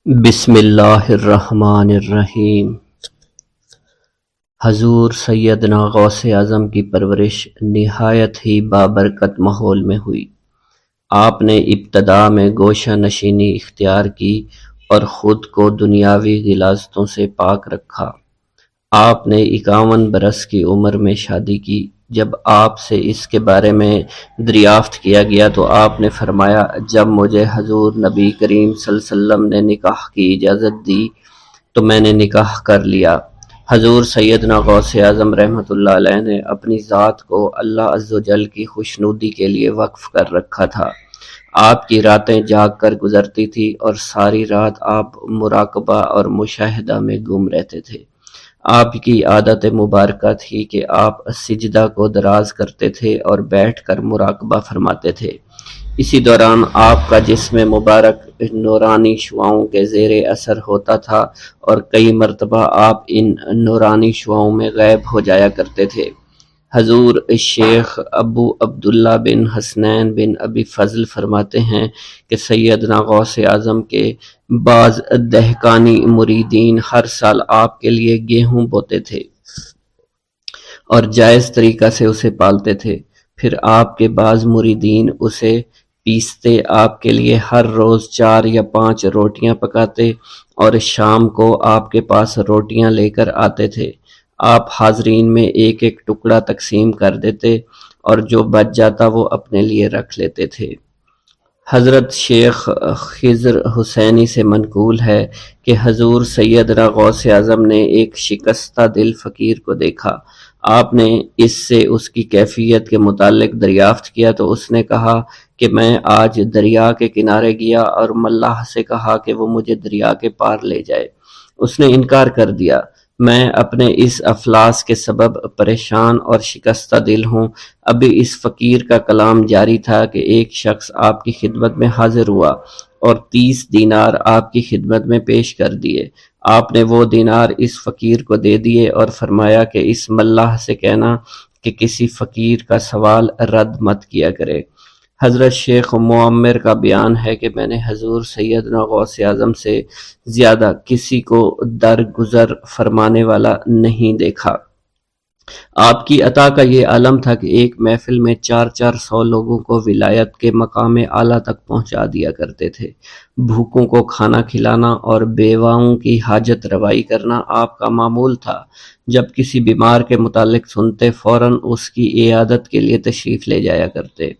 بسم اللہ الرحمن الرحیم۔ حضور سیدنا غوث اعظم کی پرورش نہایت ہی بابرکت ماحول میں ہوئی۔ آپ نے ابتدا میں گوشہ نشینی اختیار کی اور خود کو دنیاوی غلاظتوں سے پاک رکھا۔ آپ نے 51 برس کی عمر میں شادی کی۔ جب آپ سے اس کے بارے میں دریافت کیا گیا تو آپ نے فرمایا، جب مجھے حضور نبی کریم صلی اللہ علیہ وسلم نے نکاح کی اجازت دی تو میں نے نکاح کر لیا۔ حضور سیدنا غوث اعظم رحمۃ اللہ علیہ نے اپنی ذات کو اللہ عز و جل کی خوشنودی کے لیے وقف کر رکھا تھا۔ آپ کی راتیں جاگ کر گزرتی تھی اور ساری رات آپ مراقبہ اور مشاہدہ میں گم رہتے تھے۔ آپ کی عادت مبارکہ تھی کہ آپ سجدہ کو دراز کرتے تھے اور بیٹھ کر مراقبہ فرماتے تھے۔ اسی دوران آپ کا جسم مبارک نورانی شعاؤں کے زیر اثر ہوتا تھا اور کئی مرتبہ آپ ان نورانی شعاؤں میں غائب ہو جایا کرتے تھے۔ حضور شیخ ابو عبداللہ بن حسنین بن ابی فضل فرماتے ہیں کہ سیدنا غوث اعظم کے بعض دہقانی مریدین ہر سال آپ کے لیے گیہوں بوتے تھے اور جائز طریقہ سے اسے پالتے تھے۔ پھر آپ کے بعض مریدین اسے پیستے آپ کے لیے ہر روز 4 یا 5 روٹیاں پکاتے اور شام کو آپ کے پاس روٹیاں لے کر آتے تھے۔ آپ حاضرین میں ایک ایک ٹکڑا تقسیم کر دیتے اور جو بچ جاتا وہ اپنے لیے رکھ لیتے تھے۔ حضرت شیخ خضر حسینی سے منقول ہے کہ حضور سیدنا غوث اعظم نے ایک شکستہ دل فقیر کو دیکھا۔ آپ نے اس سے اس کی کیفیت کے متعلق دریافت کیا تو اس نے کہا کہ میں آج دریا کے کنارے گیا اور ملاح سے کہا کہ وہ مجھے دریا کے پار لے جائے۔ اس نے انکار کر دیا۔ میں اپنے اس افلاس کے سبب پریشان اور شکستہ دل ہوں۔ ابھی اس فقیر کا کلام جاری تھا کہ ایک شخص آپ کی خدمت میں حاضر ہوا اور 30 دینار آپ کی خدمت میں پیش کر دیے۔ آپ نے وہ دینار اس فقیر کو دے دیے اور فرمایا کہ اس ملاح سے کہنا کہ کسی فقیر کا سوال رد مت کیا کرے۔ حضرت شیخ معمر کا بیان ہے کہ میں نے حضور سیدنا غوث اعظم سے زیادہ کسی کو درگزر فرمانے والا نہیں دیکھا۔ آپ کی عطا کا یہ عالم تھا کہ ایک محفل میں 400 لوگوں کو ولایت کے مقام اعلیٰ تک پہنچا دیا کرتے تھے۔ بھوکوں کو کھانا کھلانا اور بیواؤں کی حاجت روائی کرنا آپ کا معمول تھا۔ جب کسی بیمار کے متعلق سنتے فوراً اس کی عیادت کے لیے تشریف لے جایا کرتے۔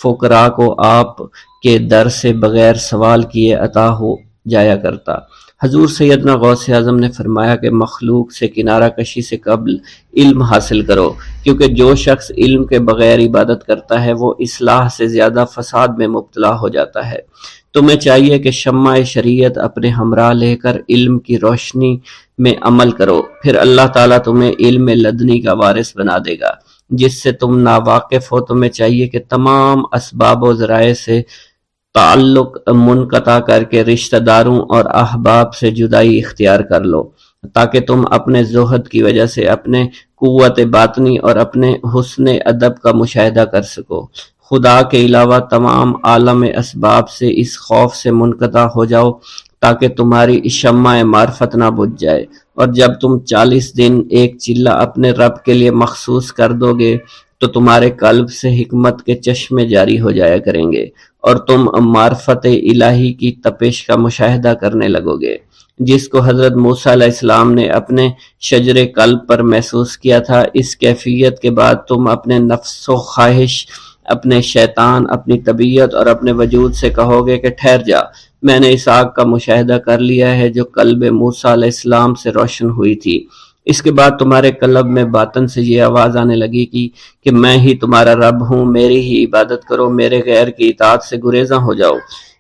فقراء کو آپ کے در سے بغیر سوال کیے عطا ہو جایا کرتا۔ حضور سیدنا غوث اعظم نے فرمایا کہ مخلوق سے کنارہ کشی سے قبل علم حاصل کرو، کیونکہ جو شخص علم کے بغیر عبادت کرتا ہے وہ اصلاح سے زیادہ فساد میں مبتلا ہو جاتا ہے۔ تمہیں چاہیے کہ شمع شریعت اپنے ہمراہ لے کر علم کی روشنی میں عمل کرو، پھر اللہ تعالیٰ تمہیں علم لدنی کا وارث بنا دے گا جس سے تم ناواقف ہو۔ تمہیں چاہیے کہ تمام اسباب و ذرائع سے تعلق منقطع کر کے رشتہ داروں اور احباب سے جدائی اختیار کر لو، تاکہ تم اپنے زہد کی وجہ سے اپنے قوت باطنی اور اپنے حسن ادب کا مشاہدہ کر سکو۔ خدا کے علاوہ تمام عالم اسباب سے اس خوف سے منقطع ہو جاؤ تاکہ تمہاری شمع معرفت نہ بجھ جائے، اور جب تم 40 دن ایک چلہ اپنے رب کے لیے مخصوص کر دو گے تو تمہارے قلب سے حکمت کے چشمے جاری ہو جایا کریں گے اور تم معرفت الہی کی تپش کا مشاہدہ کرنے لگو گے، جس کو حضرت موسیٰ علیہ السلام نے اپنے شجر قلب پر محسوس کیا تھا۔ اس کیفیت کے بعد تم اپنے نفس و خواہش، اپنے شیطان، اپنی طبیعت اور اپنے وجود سے کہو گے کہ ٹھہر جا، میں نے اس آگ کا مشاہدہ کر لیا ہے جو قلب موسیٰ علیہ السلام سے روشن ہوئی تھی۔ اس کے بعد تمہارے قلب میں باطن سے یہ آواز آنے لگی کہ میں ہی تمہارا رب ہوں، میری ہی عبادت کرو، میرے غیر کی اطاعت سے گریزاں ہو جاؤ،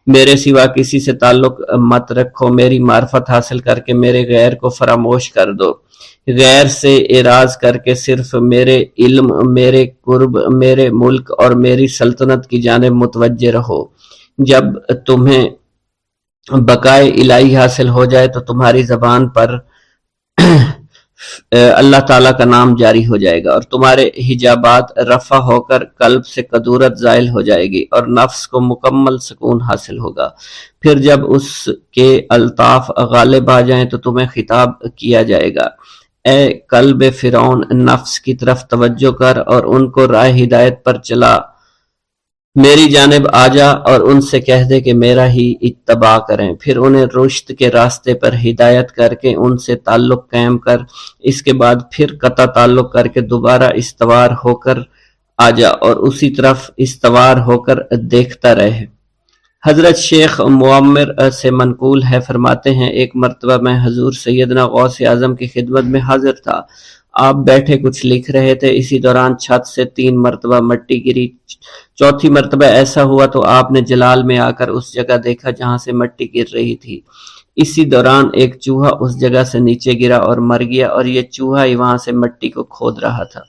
میرے سوا کسی سے تعلق مت رکھو، میری معرفت حاصل کر کے میرے غیر کو فراموش کر دو، غیر سے اعراض کر کے صرف میرے علم، میرے قرب، میرے ملک اور میری سلطنت کی جانب متوجہ رہو۔ جب تمہیں بقائے الہی حاصل ہو جائے تو تمہاری زبان پر اللہ تعالیٰ کا نام جاری ہو جائے گا، اور تمہارے حجابات رفع ہو کر قلب سے کدورت زائل ہو جائے گی، اور نفس کو مکمل سکون حاصل ہوگا۔ پھر جب اس کے الطاف غالب آ جائیں تو تمہیں خطاب کیا جائے گا، اے قلب فرعون، نفس کی طرف توجہ کر اور ان کو راہ ہدایت پر چلا، میری جانب آ جا اور ان سے کہہ دے کہ میرا ہی اتباع کریں۔ پھر انہیں رشد کے راستے پر ہدایت کر کے ان سے تعلق قائم کر، اس کے بعد پھر قطع تعلق کر کے دوبارہ استوار ہو کر آ جا اور اسی طرف استوار ہو کر دیکھتا رہے۔ حضرت شیخ معمر سے منقول ہے، فرماتے ہیں ایک مرتبہ میں حضور سیدنا غوث اعظم کی خدمت میں حاضر تھا۔ آپ بیٹھے کچھ لکھ رہے تھے، اسی دوران چھت سے 3 مرتبہ مٹی گری۔ چوتھی مرتبہ ایسا ہوا تو آپ نے جلال میں آ کر اس جگہ دیکھا جہاں سے مٹی گر رہی تھی۔ اسی دوران ایک چوہا اس جگہ سے نیچے گرا اور مر گیا، اور یہ چوہا ہی وہاں سے مٹی کو کھود رہا تھا۔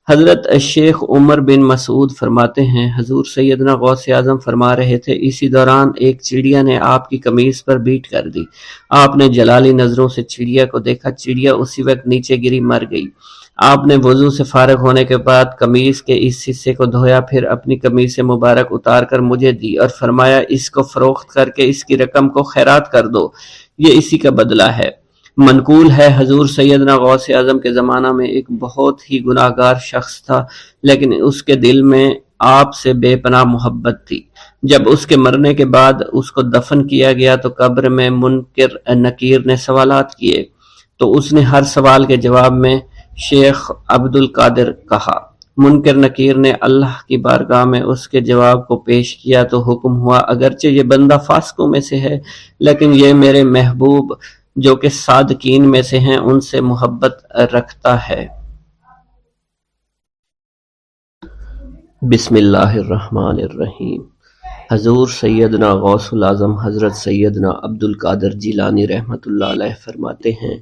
حضرت شیخ عمر بن مسعود فرماتے ہیں حضور سیدنا غوث اعظم فرما رہے تھے، اسی دوران ایک چڑیا نے آپ کی قمیص پر بیٹ کر دی۔ آپ نے جلالی نظروں سے چڑیا کو دیکھا، چڑیا اسی وقت نیچے گری، مر گئی۔ آپ نے وضو سے فارغ ہونے کے بعد قمیص کے اس حصے کو دھویا، پھر اپنی قمیص مبارک اتار کر مجھے دی اور فرمایا اس کو فروخت کر کے اس کی رقم کو خیرات کر دو، یہ اسی کا بدلہ ہے۔ منقول ہے حضور سیدنا غوث اعظم کے زمانہ میں ایک بہت ہی گناہگار شخص تھا، لیکن اس کے دل میں آپ سے بے پناہ محبت تھی۔ جب اس کے مرنے کے بعد اس کو دفن کیا گیا تو قبر میں منکر نکیر نے سوالات کیے، تو اس نے ہر سوال کے جواب میں شیخ عبد القادر کہا۔ منکر نکیر نے اللہ کی بارگاہ میں اس کے جواب کو پیش کیا تو حکم ہوا اگرچہ یہ بندہ فاسقوں میں سے ہے، لیکن یہ میرے محبوب جو کہ صادقین میں سے ہیں ان سے محبت رکھتا ہے۔ بسم اللہ الرحمن الرحیم۔ حضور سیدنا غوث الاعظم حضرت سیدنا عبد القادر جیلانی رحمۃ اللہ علیہ فرماتے ہیں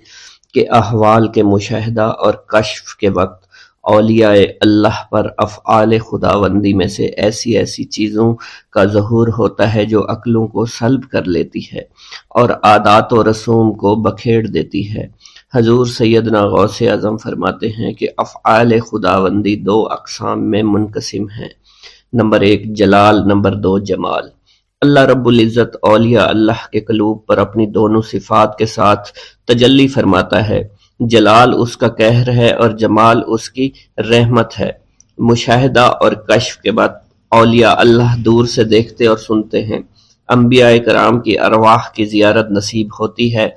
کہ احوال کے مشاہدہ اور کشف کے وقت اولیاء اللہ پر افعال خداوندی میں سے ایسی چیزوں کا ظہور ہوتا ہے جو عقلوں کو سلب کر لیتی ہے اور عادات و رسوم کو بکھیڑ دیتی ہے۔ حضور سیدنا غوث اعظم فرماتے ہیں کہ افعال خداوندی 2 اقسام میں منقسم ہیں، نمبر 1 جلال، نمبر 2 جمال۔ اللہ رب العزت اولیاء اللہ کے قلوب پر اپنی دونوں صفات کے ساتھ تجلی فرماتا ہے، جلال اس کا قہر ہے اور جمال اس کی رحمت ہے۔ مشاہدہ اور کشف کے بعد اولیاء اللہ دور سے دیکھتے اور سنتے ہیں، انبیاء کرام کی ارواح کی زیارت نصیب ہوتی ہے،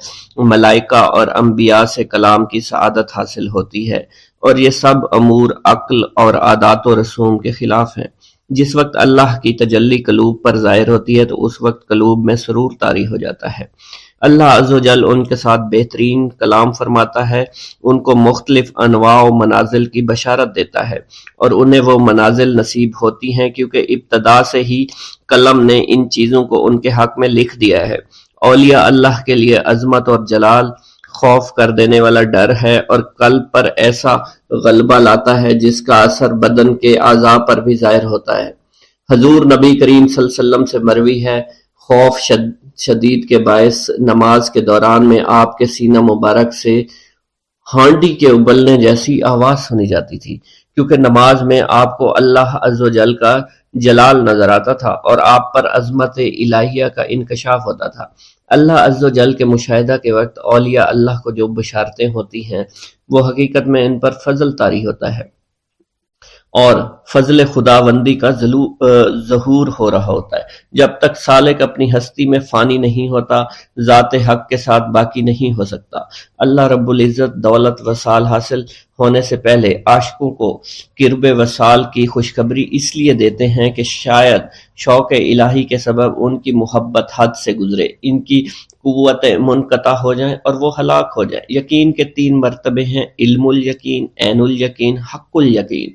ملائکہ اور انبیاء سے کلام کی سعادت حاصل ہوتی ہے، اور یہ سب امور عقل اور عادات و رسوم کے خلاف ہیں۔ جس وقت اللہ کی تجلی قلوب پر ظاہر ہوتی ہے تو اس وقت قلوب میں سرور طاری ہو جاتا ہے۔ اللہ عز و جل ان کے ساتھ بہترین کلام فرماتا ہے، ان کو مختلف انواع و منازل کی بشارت دیتا ہے، اور انہیں وہ منازل نصیب ہوتی ہیں کیونکہ ابتدا سے ہی قلم نے ان چیزوں کو ان کے حق میں لکھ دیا ہے۔ اولیاء اللہ کے لیے عظمت اور جلال خوف کر دینے والا ڈر ہے اور قلب پر ایسا غلبہ لاتا ہے جس کا اثر بدن کے اعضاء پر بھی ظاہر ہوتا ہے۔ حضور نبی کریم صلی اللہ علیہ وسلم سے مروی ہے، خوف شدید کے باعث نماز کے دوران میں آپ کے سینہ مبارک سے ہانڈی کے ابلنے جیسی آواز سنی جاتی تھی، کیونکہ نماز میں آپ کو اللہ عز و جل کا جلال نظر آتا تھا اور آپ پر عظمت الہیہ کا انکشاف ہوتا تھا۔ اللہ عز و جل کے مشاہدہ کے وقت اولیاء اللہ کو جو بشارتیں ہوتی ہیں وہ حقیقت میں ان پر فضل طاری ہوتا ہے اور فضل خداوندی کا ظہور ہو رہا ہوتا ہے۔ جب تک سالک اپنی ہستی میں فانی نہیں ہوتا، ذات حق کے ساتھ باقی نہیں ہو سکتا۔ اللہ رب العزت دولت وصال حاصل ہونے سے پہلے عاشقوں کو قرب وصال کی خوشخبری اس لیے دیتے ہیں کہ شاید شوق الہی کے سبب ان کی محبت حد سے گزرے، ان کی قوتیں منقطع ہو جائیں اور وہ ہلاک ہو جائیں۔ یقین کے 3 مرتبے ہیں، علم الیقین، عین الیقین، حق الیقین۔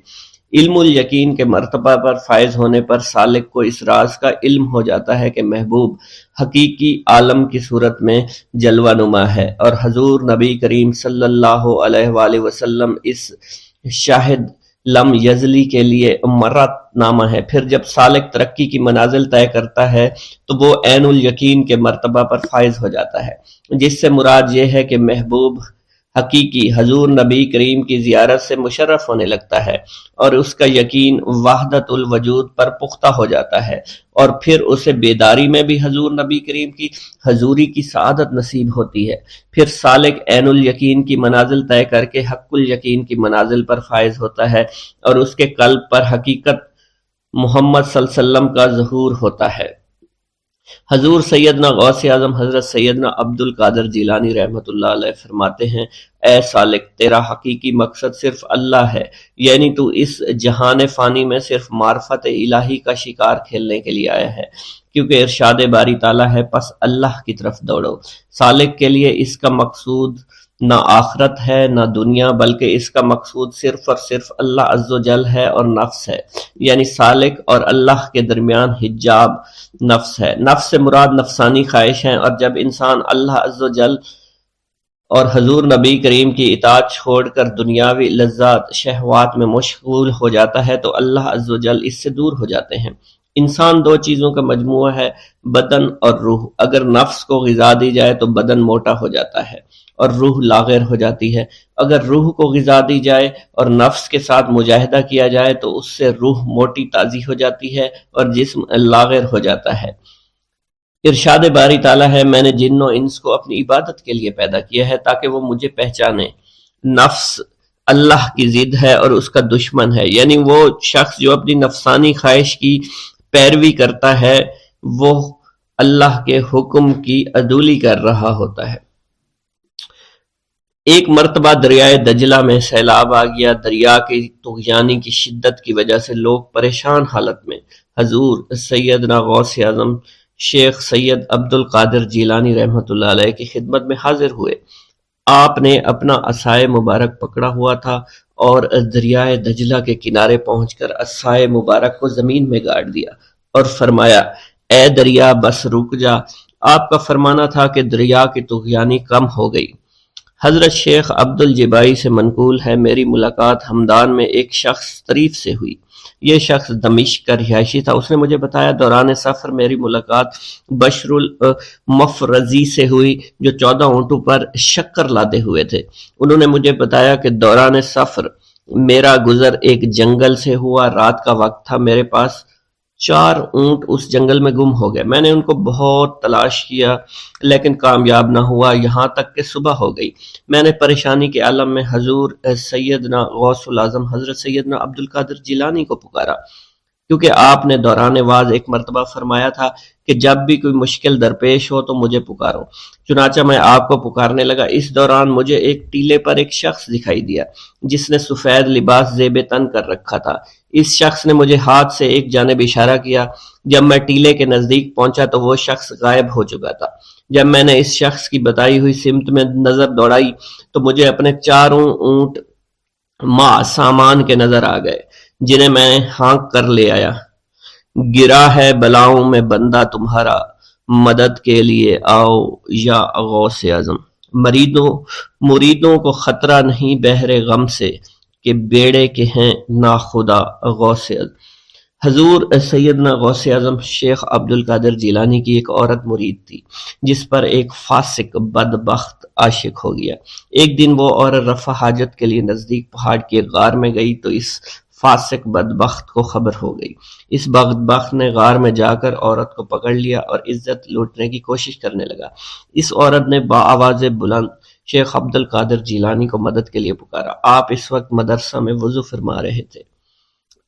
علم الیقین کے مرتبہ پر فائز ہونے پر سالک کو اس راز کا علم ہو جاتا ہے کہ محبوب حقیقی عالم کی صورت میں جلوہ نما ہے، اور حضور نبی کریم صلی اللہ علیہ وآلہ وسلم اس شاہد لم یزلی کے لیے مرت نامہ ہے۔ پھر جب سالک ترقی کی منازل طے کرتا ہے تو وہ عین الیقین کے مرتبہ پر فائز ہو جاتا ہے، جس سے مراد یہ ہے کہ محبوب حقیقی حضور نبی کریم کی زیارت سے مشرف ہونے لگتا ہے اور اس کا یقین وحدت الوجود پر پختہ ہو جاتا ہے، اور پھر اسے بیداری میں بھی حضور نبی کریم کی حضوری کی سعادت نصیب ہوتی ہے۔ پھر سالک عین الیقین کی منازل طے کر کے حق الیقین کی منازل پر فائز ہوتا ہے، اور اس کے قلب پر حقیقت محمد صلی اللہ علیہ وسلم کا ظہور ہوتا ہے۔ حضور سیدنا غوث اعظم حضرت سیدنا عبد القادر جیلانی رحمۃ اللہ علیہ فرماتے ہیں، اے سالک، تیرا حقیقی مقصد صرف اللہ ہے، یعنی تو اس جہان فانی میں صرف معرفت الہی کا شکار کھیلنے کے لیے آیا ہے، کیونکہ ارشاد باری تعالیٰ ہے پس اللہ کی طرف دوڑو۔ سالک کے لیے اس کا مقصود نہ آخرت ہے نہ دنیا، بلکہ اس کا مقصود صرف اور صرف اللہ عز و جل ہے اور نفس ہے، یعنی سالک اور اللہ کے درمیان حجاب نفس ہے۔ نفس سے مراد نفسانی خواہش ہیں، اور جب انسان اللہ عز و جل اور حضور نبی کریم کی اطاعت چھوڑ کر دنیاوی لذات شہوات میں مشغول ہو جاتا ہے تو اللہ عز و جل اس سے دور ہو جاتے ہیں۔ انسان دو چیزوں کا مجموعہ ہے، بدن اور روح۔ اگر نفس کو غذا دی جائے تو بدن موٹا ہو جاتا ہے اور روح لاغر ہو جاتی ہے، اگر روح کو غذا دی جائے اور نفس کے ساتھ مجاہدہ کیا جائے تو اس سے روح موٹی تازی ہو جاتی ہے اور جسم لاغر ہو جاتا ہے۔ ارشاد باری تعالیٰ ہے، میں نے جن و انس کو اپنی عبادت کے لیے پیدا کیا ہے تاکہ وہ مجھے پہچانے۔ نفس اللہ کی ضد ہے اور اس کا دشمن ہے، یعنی وہ شخص جو اپنی نفسانی خواہش کی پیروی کرتا ہے وہ اللہ کے حکم کی عدولی کر رہا ہوتا ہے۔ ایک مرتبہ دریائے دجلہ میں سیلاب آ گیا۔ دریا کی طغیانی کی شدت کی وجہ سے لوگ پریشان حالت میں حضور سیدنا غوث اعظم شیخ سید عبد القادر جیلانی رحمۃ اللہ علیہ کی خدمت میں حاضر ہوئے۔ آپ نے اپنا عصائے مبارک پکڑا ہوا تھا اور دریائے دجلہ کے کنارے پہنچ کر عصائے مبارک کو زمین میں گاڑ دیا اور فرمایا، اے دریا بس رک جا، آپ کا فرمانا تھا کہ دریا کی طغیانی کم ہو گئی۔ حضرت شیخ عبد الجبائی سے منقول ہے، میری ملاقات ہمدان میں ایک شخص طریف سے ہوئی۔ یہ شخص دمشق کا رہائشی تھا۔ اس نے مجھے بتایا دوران سفر میری ملاقات بشر المفرزی سے ہوئی جو 14 اونٹوں پر شکر لادے ہوئے تھے۔ انہوں نے مجھے بتایا کہ دوران سفر میرا گزر ایک جنگل سے ہوا، رات کا وقت تھا، میرے پاس 4 اونٹ اس جنگل میں گم ہو گئے۔ میں نے ان کو بہت تلاش کیا لیکن کامیاب نہ ہوا، یہاں تک کہ صبح ہو گئی۔ میں نے پریشانی کے عالم میں حضور سیدنا غوث الاعظم حضرت سیدنا عبد القادر جیلانی کو پکارا، کیونکہ آپ نے دوران واز ایک مرتبہ فرمایا تھا کہ جب بھی کوئی مشکل درپیش ہو تو مجھے پکارو۔ چنانچہ میں آپ کو پکارنے لگا۔ اس دوران مجھے ایک ٹیلے پر ایک شخص دکھائی دیا جس نے سفید لباس زیب تن کر رکھا تھا۔ اس شخص نے مجھے ہاتھ سے ایک جانب اشارہ کیا۔ جب میں ٹیلے کے نزدیک پہنچا تو وہ شخص غائب ہو چکا تھا۔ جب میں نے اس شخص کی بتائی ہوئی سمت میں نظر دوڑائی تو مجھے اپنے 4 اونٹ ماں سامان کے نظر آ گئے جنہیں میں ہانک کر لے آیا۔ گرا ہے بلاؤں میں بندہ تمہارا، مدد کے لیے آؤ یا غوث اعظم۔ مریدوں کو خطرہ نہیں بحر غم سے کہ بیڑے کے ہیں ناخدا غوث اعظم۔ حضور سیدنا غوث اعظم شیخ عبد القادر جیلانی کی ایک عورت مرید تھی جس پر ایک فاسق بدبخت عاشق ہو گیا۔ ایک دن وہ عورت رفع حاجت کے لیے نزدیک پہاڑ کی ایک غار میں گئی تو اس فاسق بدبخت کو خبر ہو گئی۔ اس بدبخت نے غار میں جا کر عورت کو پکڑ لیا اور عزت لوٹنے کی کوشش کرنے لگا۔ اس عورت نے بآواز بلند شیخ عبد القادر جیلانی کو مدد کے لیے پکارا۔ آپ اس وقت مدرسہ میں وضو فرما رہے تھے۔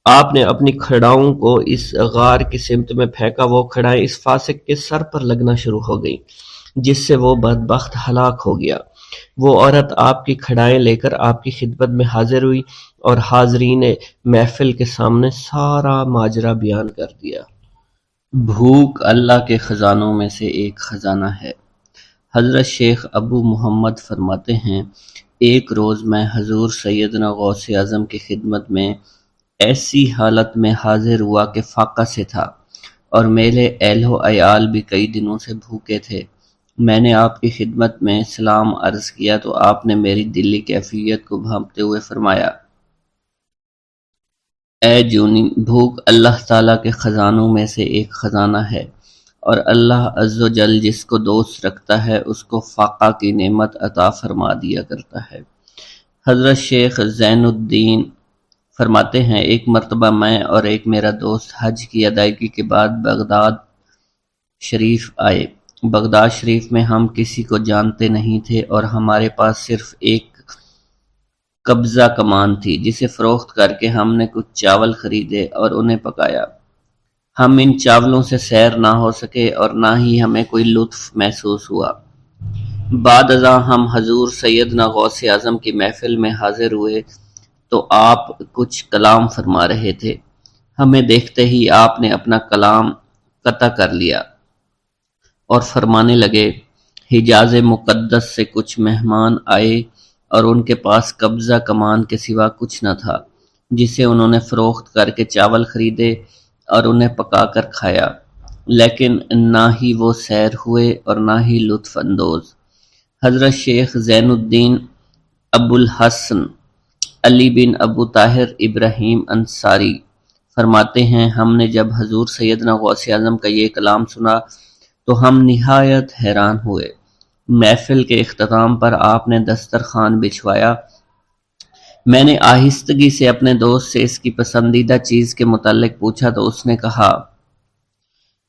آپ نے اپنی کھڑاؤں کو اس غار کی سمت میں پھینکا، وہ کھڑائیں اس فاسق کے سر پر لگنا شروع ہو گئی جس سے وہ بدبخت ہلاک ہو گیا۔ وہ عورت آپ کی کھڑائیں لے کر آپ کی خدمت میں حاضر ہوئی اور حاضرین محفل کے سامنے سارا ماجرا بیان کر دیا۔ بھوک اللہ کے خزانوں میں سے ایک خزانہ ہے۔ حضرت شیخ ابو محمد فرماتے ہیں، ایک روز میں حضور سیدنا غوث اعظم کی خدمت میں ایسی حالت میں حاضر ہوا کہ فاقہ سے تھا اور میرے اہل و عیال بھی کئی دنوں سے بھوکے تھے۔ میں نے آپ کی خدمت میں سلام عرض کیا تو آپ نے میری دلی کیفیت کو بھانپتے ہوئے فرمایا، اے جونی، بھوک اللہ تعالیٰ کے خزانوں میں سے ایک خزانہ ہے۔ اور اللہ عز و جل جس کو دوست رکھتا ہے اس کو فاقہ کی نعمت عطا فرما دیا کرتا ہے۔ حضرت شیخ زین الدین فرماتے ہیں ایک مرتبہ میں اور ایک میرا دوست حج کی ادائیگی کے بعد بغداد شریف آئے۔ بغداد شریف میں ہم کسی کو جانتے نہیں تھے اور ہمارے پاس صرف ایک قبضہ کمان تھی جسے فروخت کر کے ہم نے کچھ چاول خریدے اور انہیں پکایا۔ ہم ان چاولوں سے سیر نہ ہو سکے اور نہ ہی ہمیں کوئی لطف محسوس ہوا۔ بعد ازاں ہم حضور سیدنا غوث اعظم کی محفل میں حاضر ہوئے تو آپ کچھ کلام فرما رہے تھے۔ ہمیں دیکھتے ہی آپ نے اپنا کلام قطع کر لیا اور فرمانے لگے، حجاز مقدس سے کچھ مہمان آئے اور ان کے پاس قبضہ کمان کے سوا کچھ نہ تھا جسے انہوں نے فروخت کر کے چاول خریدے اور انہیں پکا کر کھایا، لیکن نہ ہی وہ سیر ہوئے اور نہ ہی لطف اندوز۔ حضرت شیخ زین الدین ابو الحسن علی بن ابو طاہر ابراہیم انصاری فرماتے ہیں ہم نے جب حضور سیدنا غوث اعظم کا یہ کلام سنا تو ہم نہایت حیران ہوئے۔ محفل کے اختتام پر آپ نے دسترخوان بچھوایا۔ میں نے آہستگی سے اپنے دوست سے اس کی پسندیدہ چیز کے متعلق پوچھا تو اس نے کہا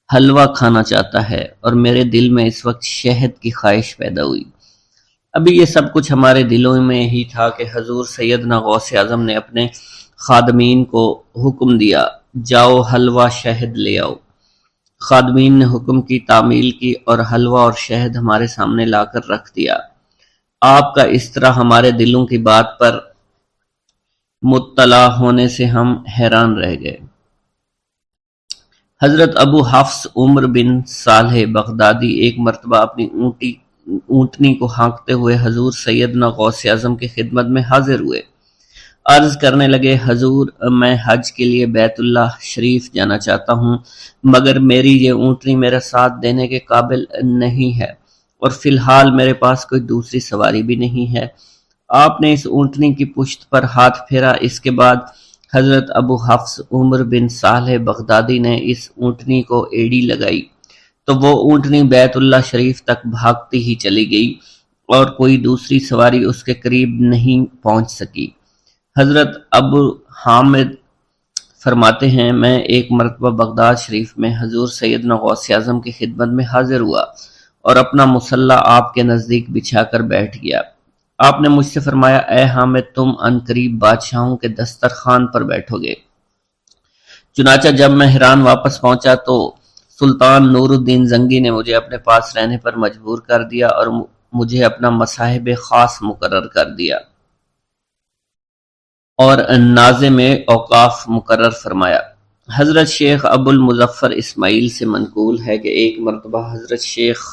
حلوہ کھانا چاہتا ہے، اور میرے دل میں اس وقت شہد کی خواہش پیدا ہوئی۔ ابھی یہ سب کچھ ہمارے دلوں میں ہی تھا کہ حضور سیدنا غوث اعظم نے اپنے خادمین کو حکم دیا، جاؤ حلوہ شہد لے آؤ۔ خادمین نے حکم کی، تعمیل کی اور حلوہ اور شہد ہمارے سامنے لا کر رکھ دیا۔ آپ کا اس طرح ہمارے دلوں کی بات پر مطلع ہونے سے ہم حیران رہ گئے۔ حضرت ابو حفص عمر بن صالح بغدادی ایک مرتبہ اپنی اونٹنی کو ہانکتے ہوئے حضور سیدنا غوث اعظم کی خدمت میں حاضر ہوئے۔ عرض کرنے لگے، حضور میں حج کے لیے بیت اللہ شریف جانا چاہتا ہوں، مگر میری یہ اونٹنی میرا ساتھ دینے کے قابل نہیں ہے اور فی الحال میرے پاس کوئی دوسری سواری بھی نہیں ہے۔ آپ نے اس اونٹنی کی پشت پر ہاتھ پھیرا۔ اس کے بعد حضرت ابو حفص عمر بن صالح بغدادی نے اس اونٹنی کو ایڑی لگائی تو وہ اونٹنی بیت اللہ شریف تک بھاگتی ہی چلی گئی اور کوئی دوسری سواری اس کے قریب نہیں پہنچ سکی۔ حضرت ابو حامد فرماتے ہیں میں ایک مرتبہ بغداد شریف میں حضور سیدنا غوث اعظم کی خدمت میں حاضر ہوا اور اپنا مصلی آپ کے نزدیک بچھا کر بیٹھ گیا۔ آپ نے مجھ سے فرمایا، اے حامد تم عنقریب بادشاہوں کے دسترخوان پر بیٹھو گے۔ چنانچہ جب میں حران واپس پہنچا تو سلطان نور الدین زنگی نے مجھے اپنے پاس رہنے پر مجبور کر دیا اور مجھے اپنا مصاحب خاص مقرر کر دیا اور ناظم اوقاف مقرر فرمایا۔ حضرت شیخ ابو المظفر اسماعیل سے منقول ہے کہ ایک مرتبہ حضرت شیخ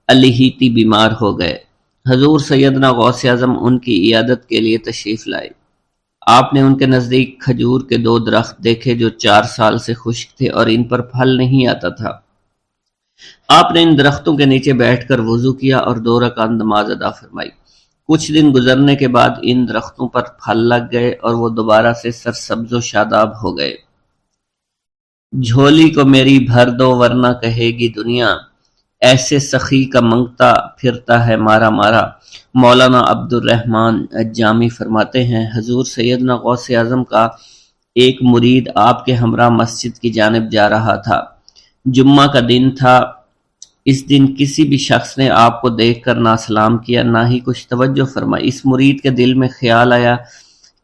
الہیتی بیمار ہو گئے۔ حضور سیدنا غوث اعظم ان کی عیادت کے لیے تشریف لائے۔ آپ نے ان کے نزدیک کھجور کے 2 درخت دیکھے جو 4 سال سے خشک تھے اور ان پر پھل نہیں آتا تھا۔ آپ نے ان درختوں کے نیچے بیٹھ کر وضو کیا اور 2 رکعت نماز ادا فرمائی۔ کچھ دن گزرنے کے بعد ان درختوں پر پھل لگ گئے اور وہ دوبارہ سے سرسبز و شاداب ہو گئے۔ جھولی کو میری بھر دو ورنہ کہے گی دنیا، ایسے سخی کا منگتا پھرتا ہے مارا مارا۔ مولانا عبد الرحمن جامی فرماتے ہیں حضور سیدنا غوث اعظم کا ایک مرید آپ کے ہمراہ مسجد کی جانب جا رہا تھا۔ جمعہ کا دن تھا۔ اس دن کسی بھی شخص نے آپ کو دیکھ کر نہ سلام کیا نہ ہی کچھ توجہ فرمائی۔ اس مرید کے دل میں خیال آیا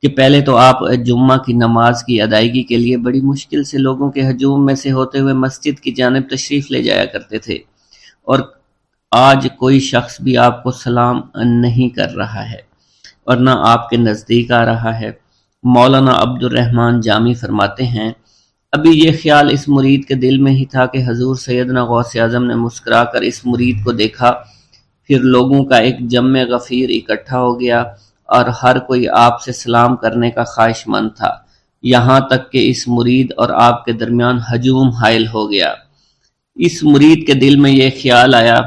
کہ پہلے تو آپ جمعہ کی نماز کی ادائیگی کے لیے بڑی مشکل سے لوگوں کے ہجوم میں سے ہوتے ہوئے مسجد کی جانب تشریف لے جایا کرتے تھے، اور آج کوئی شخص بھی آپ کو سلام نہیں کر رہا ہے اور نہ آپ کے نزدیک آ رہا ہے۔ مولانا عبد الرحمن جامی فرماتے ہیں ابھی یہ خیال اس مرید کے دل میں ہی تھا کہ حضور سیدنا غوث اعظم نے مسکرا کر اس مرید کو دیکھا، پھر لوگوں کا ایک جمع غفیر اکٹھا ہو گیا اور ہر کوئی آپ سے سلام کرنے کا خواہش مند تھا، یہاں تک کہ اس مرید اور آپ کے درمیان ہجوم حائل ہو گیا۔ اس مرید کے دل میں یہ خیال آیا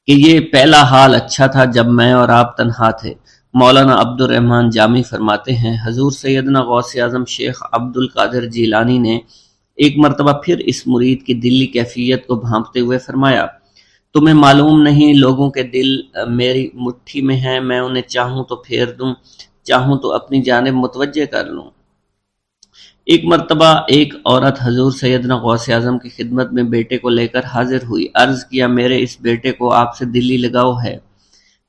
کہ یہ پہلا حال اچھا تھا جب میں اور آپ تنہا تھے۔ مولانا عبد الرحمن جامی فرماتے ہیں حضور سیدنا غوث اعظم شیخ عبد القادر جیلانی نے ایک مرتبہ پھر اس مرید کی دلی کیفیت کو بھانپتے ہوئے فرمایا، تمہیں معلوم نہیں لوگوں کے دل میری مٹھی میں ہیں، میں انہیں چاہوں تو پھیر دوں، چاہوں تو اپنی جانب متوجہ کر لوں۔ ایک مرتبہ ایک عورت حضور سیدنا غوث اعظم کی خدمت میں بیٹے کو لے کر حاضر ہوئی، عرض کیا، میرے اس بیٹے کو آپ سے دلی لگاؤ ہے،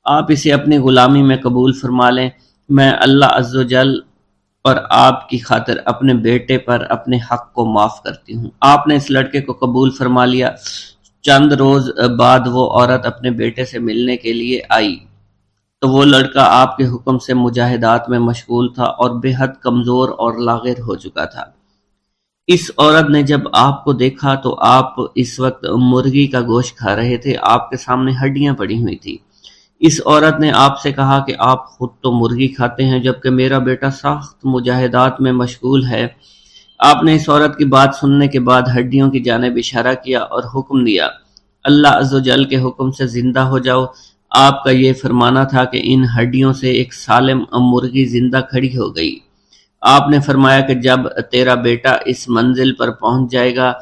آپ اسے اپنی غلامی میں قبول فرما لیں، میں اللہ عز و جل اور آپ کی خاطر اپنے بیٹے پر اپنے حق کو معاف کرتی ہوں۔ آپ نے اس لڑکے کو قبول فرما لیا۔ چند روز بعد وہ عورت اپنے بیٹے سے ملنے کے لیے آئی تو وہ لڑکا آپ کے حکم سے مجاہدات میں مشغول تھا اور بے حد کمزور اور لاغر ہو چکا تھا۔ اس عورت نے جب آپ کو دیکھا تو آپ اس وقت مرغی کا گوشت کھا رہے تھے، آپ کے سامنے ہڈیاں پڑی ہوئی تھی۔ اس عورت نے آپ سے کہا کہ آپ خود تو مرغی کھاتے ہیں جبکہ میرا بیٹا سخت مجاہدات میں مشغول ہے۔ آپ نے اس عورت کی بات سننے کے بعد ہڈیوں کی جانب اشارہ کیا اور حکم دیا، اللہ عز و جل کے حکم سے زندہ ہو جاؤ۔ آپ کا یہ فرمانا تھا کہ ان ہڈیوں سے ایک سالم مرغی زندہ کھڑی ہو گئی۔ آپ نے فرمایا کہ جب تیرا بیٹا اس منزل پر پہنچ جائے گا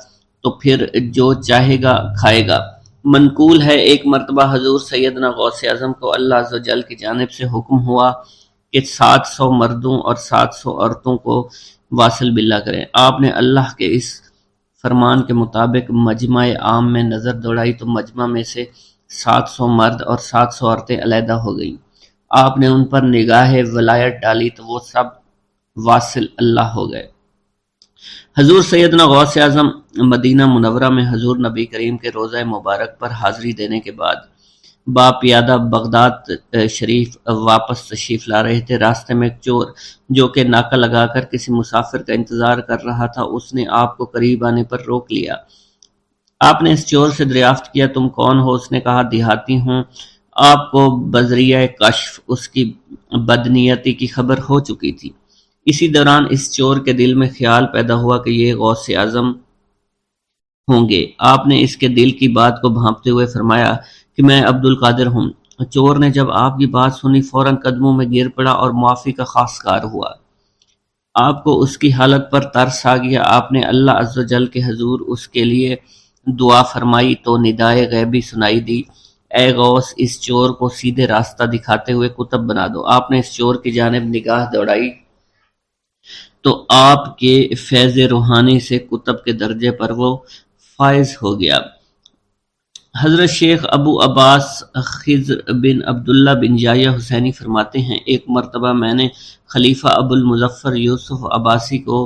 تو پھر جو چاہے گا کھائے گا۔ منقول ہے ایک مرتبہ حضور سیدنا غوث اعظم کو اللہ عز و جل کی جانب سے حکم ہوا کہ 700 مردوں اور 700 عورتوں کو واصل باللہ کریں۔ آپ نے اللہ کے اس فرمان کے مطابق مجمع عام میں نظر دوڑائی تو مجمع میں سے 700 مرد اور 700 عورتیں علیحدہ ہو گئیں۔ آپ نے ان پر نگاہ ولایت ڈالی تو وہ سب واصل اللہ ہو گئے۔ حضور سیدنا غوث اعظم مدینہ منورہ میں حضور نبی کریم کے روضہ مبارک پر حاضری دینے کے بعد با پیادہ بغداد شریف واپس تشریف لا رہے تھے۔ راستے میں ایک چور جو کہ ناکہ لگا کر کسی مسافر کا انتظار کر رہا تھا، اس نے آپ کو قریب آنے پر روک لیا۔ آپ نے اس چور سے دریافت کیا، تم کون ہو؟ اس نے کہا، دیہاتی ہوں۔ آپ کو بذریعہ کشف اس کی بدنیتی کی خبر ہو چکی تھی۔ اسی دوران اس چور کے دل میں خیال پیدا ہوا کہ یہ غوث اعظم ہوں گے۔ آپ نے اس کے دل کی بات کو بھانپتے ہوئے فرمایا کہ میں عبد القادر ہوں۔ چور نے جب آپ کی بات سنی فوراً قدموں میں گر پڑا اور معافی کا خواستگار ہوا۔ آپ کو اس کی حالت پر ترس آ گیا۔ آپ نے اللہ عز و جل کے حضور اس کے لیے دعا فرمائی تو ندائے غیبی سنائی دی، اے غوث اس چور کو سیدھے راستہ دکھاتے ہوئے قطب بنا دو۔ آپ نے اس چور کی جانب نگاہ دوڑائی تو آپ کے فیض روحانی سے قطب کے درجے پر وہ فائز ہو گیا۔ حضرت شیخ ابو عباس خضر بن عبداللہ بن یحییٰ حسینی فرماتے ہیں، ایک مرتبہ میں نے خلیفہ ابو المظفر یوسف عباسی کو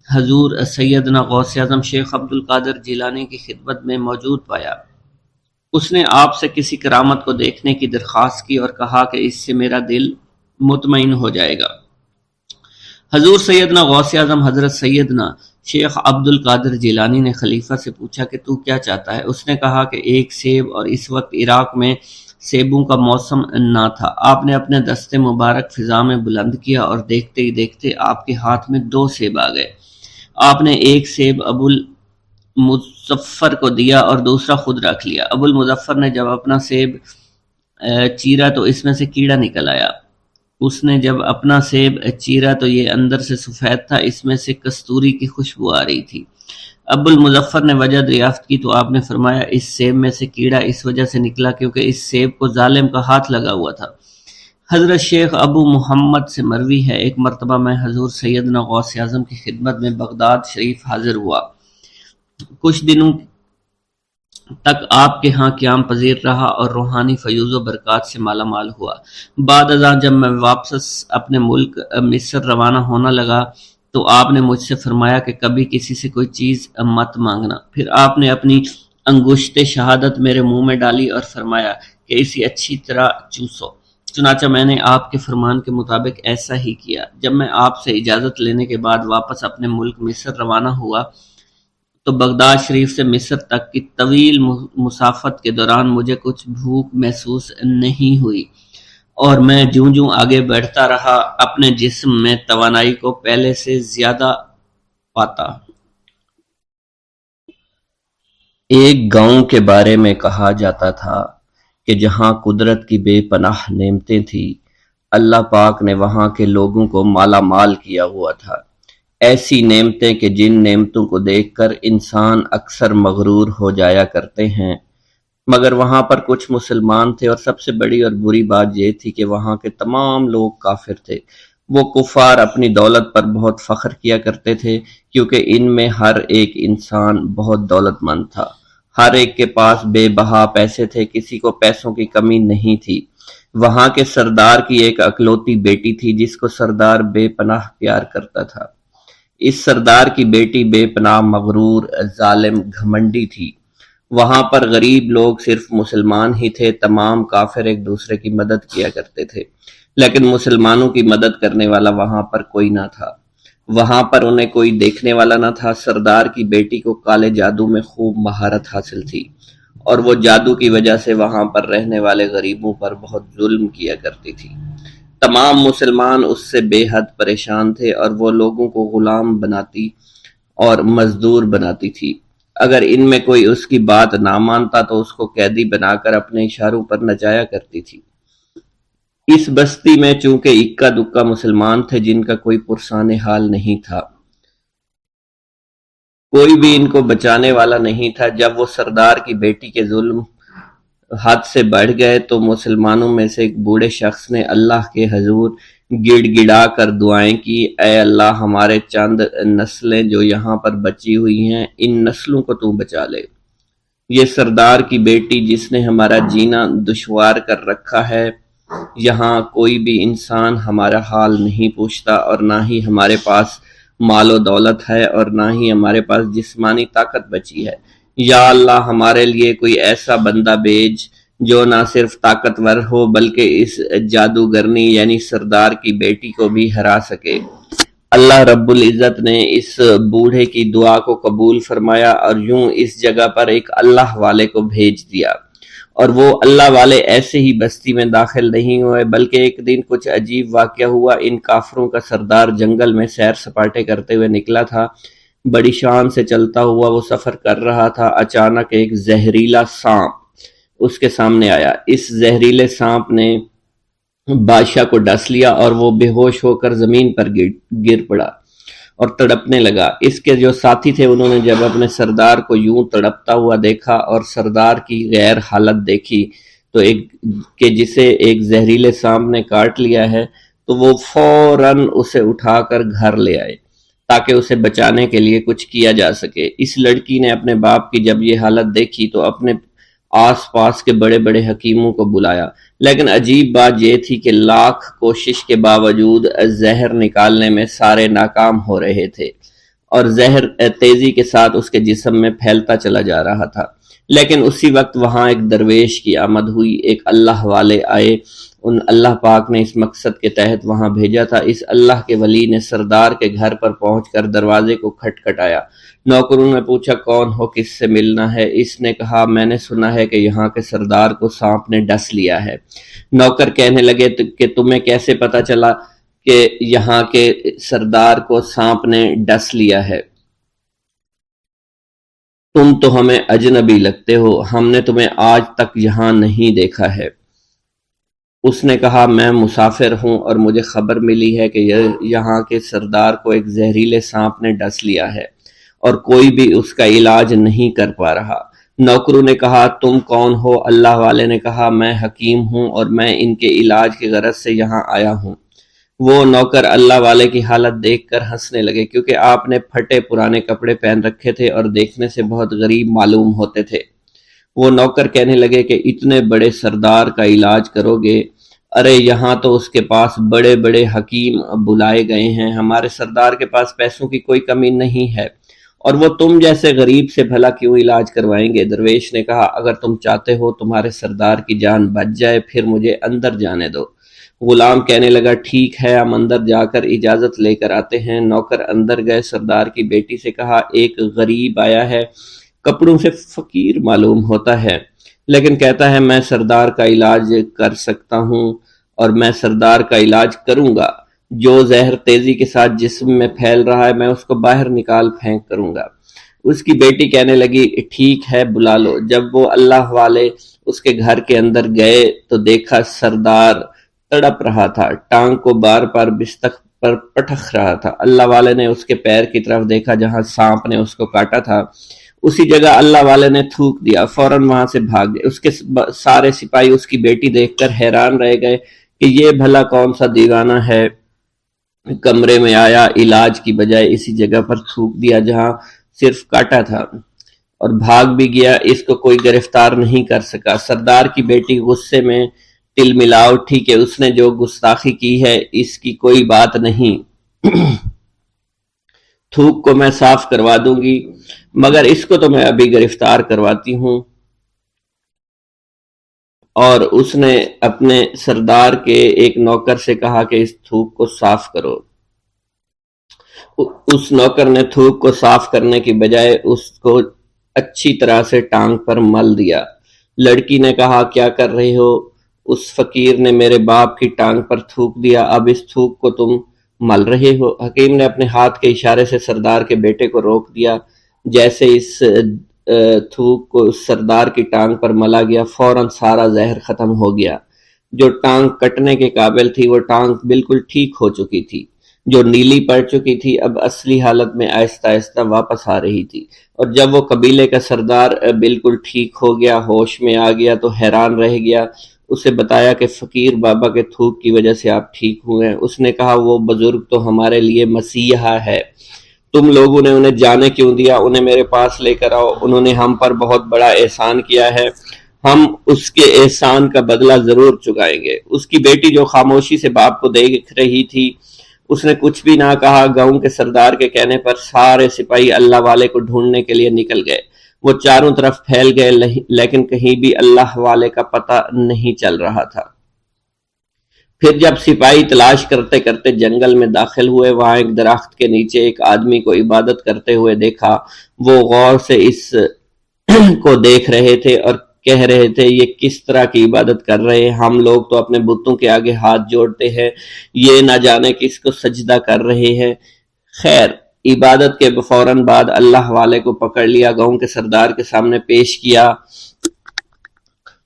حضور سیدنا غوث اعظم شیخ عبد القادر جیلانی کی خدمت میں موجود پایا۔ اس نے آپ سے کسی کرامت کو دیکھنے کی درخواست کی اور کہا کہ اس سے میرا دل مطمئن ہو جائے گا۔ حضور سیدنا غوث اعظم حضرت سیدنا شیخ عبد القادر جیلانی نے خلیفہ سے پوچھا کہ تو کیا چاہتا ہے؟ اس نے کہا کہ ایک سیب، اور اس وقت عراق میں سیبوں کا موسم نہ تھا۔ آپ نے اپنے دست مبارک فضا میں بلند کیا اور دیکھتے ہی دیکھتے آپ کے ہاتھ میں 2 سیب آ گئے۔ آپ نے ایک سیب ابو المظفر کو دیا اور دوسرا خود رکھ لیا۔ ابو المظفر نے جب اپنا سیب چیرا تو اس میں سے کیڑا نکل آیا۔ اس نے جب اپنا سیب چیرا تو یہ اندر سے سفید تھا، اس میں سے کستوری کی خوشبو آ رہی تھی۔ ابو المظفر نے وجہ دریافت کی تو آپ نے فرمایا، اس سیب میں سے کیڑا اس وجہ سے نکلا کیونکہ اس سیب کو ظالم کا ہاتھ لگا ہوا تھا۔ حضرت شیخ ابو محمد سے مروی ہے، ایک مرتبہ میں حضور سیدنا غوث اعظم کی خدمت میں بغداد شریف حاضر ہوا۔ کچھ دنوں تک آپ کے ہاں قیام پذیر رہا اور روحانی فیوز و برکات سے مالا مال ہوا۔ بعد ازاں جب میں واپس اپنے ملک مصر روانہ ہونا لگا تو آپ نے مجھ سے فرمایا کہ کبھی کسی سے کوئی چیز مت مانگنا۔ پھر آپ نے اپنی انگشت شہادت میرے منہ میں ڈالی اور فرمایا کہ اسے اچھی طرح چوسو۔ چنانچہ میں نے آپ کے فرمان کے مطابق ایسا ہی کیا۔ جب میں آپ سے اجازت لینے کے بعد واپس اپنے ملک مصر روانہ ہوا تو بغداد شریف سے مصر تک کی طویل مسافت کے دوران مجھے کچھ بھوک محسوس نہیں ہوئی اور میں جوں جوں آگے بڑھتا رہا اپنے جسم میں توانائی کو پہلے سے زیادہ پاتا۔ ایک گاؤں کے بارے میں کہا جاتا تھا کہ جہاں قدرت کی بے پناہ نعمتیں تھیں، اللہ پاک نے وہاں کے لوگوں کو مالا مال کیا ہوا تھا۔ ایسی نعمتیں کہ جن نعمتوں کو دیکھ کر انسان اکثر مغرور ہو جایا کرتے ہیں، مگر وہاں پر کچھ مسلمان تھے، اور سب سے بڑی اور بری بات یہ تھی کہ وہاں کے تمام لوگ کافر تھے۔ وہ کفار اپنی دولت پر بہت فخر کیا کرتے تھے، کیونکہ ان میں ہر ایک انسان بہت دولت مند تھا، ہر ایک کے پاس بے بہا پیسے تھے، کسی کو پیسوں کی کمی نہیں تھی۔ وہاں کے سردار کی ایک اکلوتی بیٹی تھی جس کو سردار بے پناہ پیار کرتا تھا۔ اس سردار کی بیٹی بے پناہ مغرور، ظالم، گھمنڈی تھی۔ وہاں پر غریب لوگ صرف مسلمان ہی تھے، تمام کافر ایک دوسرے کی مدد کیا کرتے تھے، لیکن مسلمانوں کی مدد کرنے والا وہاں پر کوئی نہ تھا۔ وہاں پر انہیں کوئی دیکھنے والا نہ تھا۔ سردار کی بیٹی کو کالے جادو میں خوب مہارت حاصل تھی، اور وہ جادو کی وجہ سے وہاں پر رہنے والے غریبوں پر بہت ظلم کیا کرتی تھی۔ تمام مسلمان اس سے بے حد پریشان تھے، اور وہ لوگوں کو غلام بناتی اور مزدور بناتی تھی۔ اگر ان میں کوئی اس کی بات نہ مانتا تو اس کو قیدی بنا کر اپنے اشاروں پر نچایا کرتی تھی۔ اس بستی میں چونکہ اکا دکا مسلمان تھے جن کا کوئی پرسان حال نہیں تھا، کوئی بھی ان کو بچانے والا نہیں تھا۔ جب وہ سردار کی بیٹی کے ظلم حد سے بڑھ گئے تو مسلمانوں میں سے ایک بوڑھے شخص نے اللہ کے حضور گڑ گڑا کر دعائیں کی، اے اللہ، ہمارے چند نسلیں جو یہاں پر بچی ہوئی ہیں، ان نسلوں کو تو بچا لے۔ یہ سردار کی بیٹی جس نے ہمارا جینا دشوار کر رکھا ہے، یہاں کوئی بھی انسان ہمارا حال نہیں پوچھتا، اور نہ ہی ہمارے پاس مال و دولت ہے، اور نہ ہی ہمارے پاس جسمانی طاقت بچی ہے۔ یا اللہ، ہمارے لیے کوئی ایسا بندہ بھیج جو نہ صرف طاقتور ہو بلکہ اس جادوگرنی یعنی سردار کی بیٹی کو بھی ہرا سکے۔ اللہ رب العزت نے اس بوڑھے کی دعا کو قبول فرمایا، اور یوں اس جگہ پر ایک اللہ والے کو بھیج دیا، اور وہ اللہ والے ایسے ہی بستی میں داخل نہیں ہوئے، بلکہ ایک دن کچھ عجیب واقعہ ہوا۔ ان کافروں کا سردار جنگل میں سیر سپاٹے کرتے ہوئے نکلا تھا، بڑی شان سے چلتا ہوا وہ سفر کر رہا تھا۔ اچانک ایک زہریلا سانپ اس کے سامنے آیا۔ اس زہریلے سانپ نے بادشاہ کو ڈس لیا، اور وہ بے ہوش ہو کر زمین پر گر پڑا اور تڑپنے لگا۔ اس کے جو ساتھی تھے انہوں نے جب اپنے سردار کو یوں تڑپتا ہوا دیکھا اور سردار کی غیر حالت دیکھی تو کہ جسے ایک زہریلے سانپ نے کاٹ لیا ہے، تو وہ فوراً اسے اٹھا کر گھر لے آئے تاکہ اسے بچانے کے لیے کچھ کیا جا سکے۔ اس لڑکی نے اپنے باپ کی جب یہ حالت دیکھی تو اپنے آس پاس کے بڑے بڑے حکیموں کو بلایا، لیکن عجیب بات یہ تھی کہ لاکھ کوشش کے باوجود زہر نکالنے میں سارے ناکام ہو رہے تھے، اور زہر تیزی کے ساتھ اس کے جسم میں پھیلتا چلا جا رہا تھا۔ لیکن اسی وقت وہاں ایک درویش کی آمد ہوئی، ایک اللہ والے آئے، ان اللہ پاک نے اس مقصد کے تحت وہاں بھیجا تھا۔ اس اللہ کے ولی نے سردار کے گھر پر پہنچ کر دروازے کو کھٹکھٹایا۔ نوکروں نے پوچھا کون ہو، کس سے ملنا ہے؟ اس نے کہا میں نے سنا ہے کہ یہاں کے سردار کو سانپ نے ڈس لیا ہے۔ نوکر کہنے لگے کہ تمہیں کیسے پتا چلا کہ یہاں کے سردار کو سانپ نے ڈس لیا ہے؟ تم تو ہمیں اجنبی لگتے ہو، ہم نے تمہیں آج تک یہاں نہیں دیکھا ہے۔ اس نے کہا میں مسافر ہوں، اور مجھے خبر ملی ہے کہ یہاں کے سردار کو ایک زہریلے سانپ نے ڈس لیا ہے، اور کوئی بھی اس کا علاج نہیں کر پا رہا۔ نوکروں نے کہا تم کون ہو؟ اللہ والے نے کہا میں حکیم ہوں، اور میں ان کے علاج کی غرض سے یہاں آیا ہوں۔ وہ نوکر اللہ والے کی حالت دیکھ کر ہنسنے لگے، کیونکہ آپ نے پھٹے پرانے کپڑے پہن رکھے تھے اور دیکھنے سے بہت غریب معلوم ہوتے تھے۔ وہ نوکر کہنے لگے کہ اتنے بڑے سردار کا علاج کرو گے؟ ارے یہاں تو اس کے پاس بڑے بڑے حکیم بلائے گئے ہیں، ہمارے سردار کے پاس پیسوں کی کوئی کمی نہیں ہے، اور وہ تم جیسے غریب سے بھلا کیوں علاج کروائیں گے؟ درویش نے کہا اگر تم چاہتے ہو تمہارے سردار کی جان بچ جائے پھر مجھے اندر جانے دو۔ غلام کہنے لگا ٹھیک ہے، ہم اندر جا کر اجازت لے کر آتے ہیں۔ نوکر اندر گئے، سردار کی بیٹی سے کہا ایک غریب آیا ہے، کپڑوں سے فقیر معلوم ہوتا ہے، لیکن کہتا ہے میں سردار کا علاج کر سکتا ہوں، اور میں سردار کا علاج کروں گا۔ جو زہر تیزی کے ساتھ جسم میں پھیل رہا ہے میں اس کو باہر نکال پھینک کروں گا۔ اس کی بیٹی کہنے لگی ٹھیک ہے بلا لو۔ جب وہ اللہ والے اس کے گھر کے اندر گئے تو دیکھا سردار تڑپ رہا تھا، ٹانگ کو بار بار پر پٹخ رہا تھا۔ اللہ والے نے اس کے پیر کی طرف دیکھا جہاں سانپ نے اس کو کاٹا تھا، اسی جگہ اللہ والے نے تھوک دیا، فوراً وہاں سے بھاگ گئے۔ اس کے سارے سپاہی اس کی بیٹی دیکھ کر حیران رہ گئے کہ یہ بھلا کون سا دیوانہ ہے، کمرے میں آیا، علاج کی بجائے اسی جگہ پر تھوک دیا جہاں صرف کاٹا تھا، اور بھاگ بھی گیا، اس کو کوئی گرفتار نہیں کر سکا۔ سردار کی بیٹی غصے میں تل ملا اٹھی کہ اس نے جو گستاخی کی ہے اس کی کوئی بات نہیں، تھوک کو میں صاف کروا دوں گی، مگر اس کو تو میں ابھی گرفتار کرواتی ہوں۔ اور اس نے اپنے سردار کے ایک نوکر سے کہا کہ اس تھوک کو صاف کرو۔ اس نوکر نے تھوک کو صاف کرنے کی بجائے اس کو اچھی طرح سے ٹانگ پر مل دیا۔ لڑکی نے کہا کیا کر رہے ہو؟ اس فقیر نے میرے باپ کی ٹانگ پر تھوک دیا، اب اس تھوک کو تم مل رہے ہو؟ حکیم نے اپنے ہاتھ کے اشارے سے سردار کے بیٹے کو روک دیا۔ جیسے اس تھوک کو سردار کی ٹانگ پر ملا گیا، فوراً سارا زہر ختم ہو گیا۔ جو ٹانگ کٹنے کے قابل تھی وہ ٹانگ بالکل ٹھیک ہو چکی تھی، جو نیلی پڑ چکی تھی اب اصلی حالت میں آہستہ آہستہ واپس آ رہی تھی۔ اور جب وہ قبیلے کا سردار بالکل ٹھیک ہو گیا، ہوش میں آ گیا، تو حیران رہ گیا۔ اسے بتایا کہ فقیر بابا کے تھوک کی وجہ سے آپ ٹھیک ہوئے ہیں۔ اس نے کہا وہ بزرگ تو ہمارے لیے مسیحا ہے، تم لوگوں نے انہیں جانے کیوں دیا؟ انہیں میرے پاس لے کر آؤ، انہوں نے ہم پر بہت بڑا احسان کیا ہے، ہم اس کے احسان کا بدلہ ضرور چکائیں گے۔ اس کی بیٹی جو خاموشی سے باپ کو دیکھ رہی تھی، اس نے کچھ بھی نہ کہا۔ گاؤں کے سردار کے کہنے پر سارے سپاہی اللہ والے کو ڈھونڈنے کے لیے نکل گئے۔ وہ چاروں طرف پھیل گئے، لیکن کہیں بھی اللہ والے کا پتہ نہیں چل رہا تھا۔ پھر جب سپاہی تلاش کرتے کرتے جنگل میں داخل ہوئے، وہاں ایک درخت کے نیچے ایک آدمی کو عبادت کرتے ہوئے دیکھا۔ وہ غور سے اس کو دیکھ رہے تھے اور کہہ رہے تھے یہ کس طرح کی عبادت کر رہے ہیں؟ ہم لوگ تو اپنے بتوں کے آگے ہاتھ جوڑتے ہیں، یہ نہ جانے کس کو سجدہ کر رہے ہیں۔ خیر، عبادت کے فوراً بعد اللہ والے کو پکڑ لیا، گاؤں کے سردار کے سامنے پیش کیا۔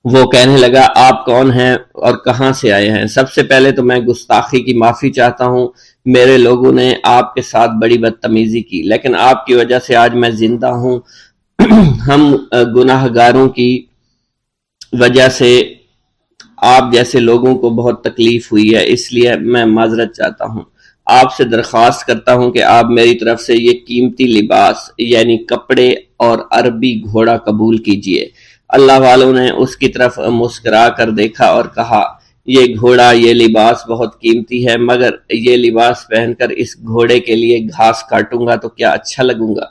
وہ کہنے لگا آپ کون ہیں اور کہاں سے آئے ہیں؟ سب سے پہلے تو میں گستاخی کی معافی چاہتا ہوں، میرے لوگوں نے آپ کے ساتھ بڑی بدتمیزی کی، لیکن آپ کی وجہ سے آج میں زندہ ہوں۔ ہم گناہ گاروں کی وجہ سے آپ جیسے لوگوں کو بہت تکلیف ہوئی ہے، اس لیے میں معذرت چاہتا ہوں۔ آپ سے درخواست کرتا ہوں کہ آپ میری طرف سے یہ قیمتی لباس یعنی کپڑے اور عربی گھوڑا قبول کیجئے۔ اللہ والوں نے اس کی طرف مسکرا کر دیکھا اور کہا یہ گھوڑا، یہ لباس بہت قیمتی ہے، مگر یہ لباس پہن کر اس گھوڑے کے لیے گھاس کاٹوں گا تو کیا اچھا لگوں گا؟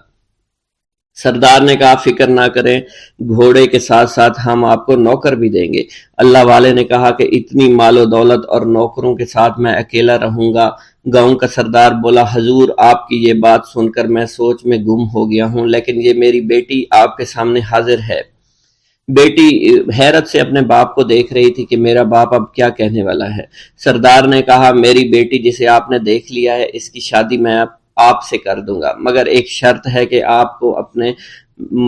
سردار نے کہا فکر نہ کریں، گھوڑے کے ساتھ ساتھ ہم آپ کو نوکر بھی دیں گے۔ اللہ والے نے کہا کہ اتنی مال و دولت اور نوکروں کے ساتھ میں اکیلا رہوں گا؟ گاؤں کا سردار بولا حضور آپ کی یہ بات سن کر میں سوچ میں گم ہو گیا ہوں، لیکن یہ میری بیٹی آپ کے سامنے حاضر ہے۔ بیٹی حیرت سے اپنے باپ کو دیکھ رہی تھی کہ میرا باپ اب کیا کہنے والا ہے۔ سردار نے کہا میری بیٹی جسے آپ نے دیکھ لیا ہے، اس کی شادی میں آپ سے کر دوں گا، مگر ایک شرط ہے کہ آپ کو اپنے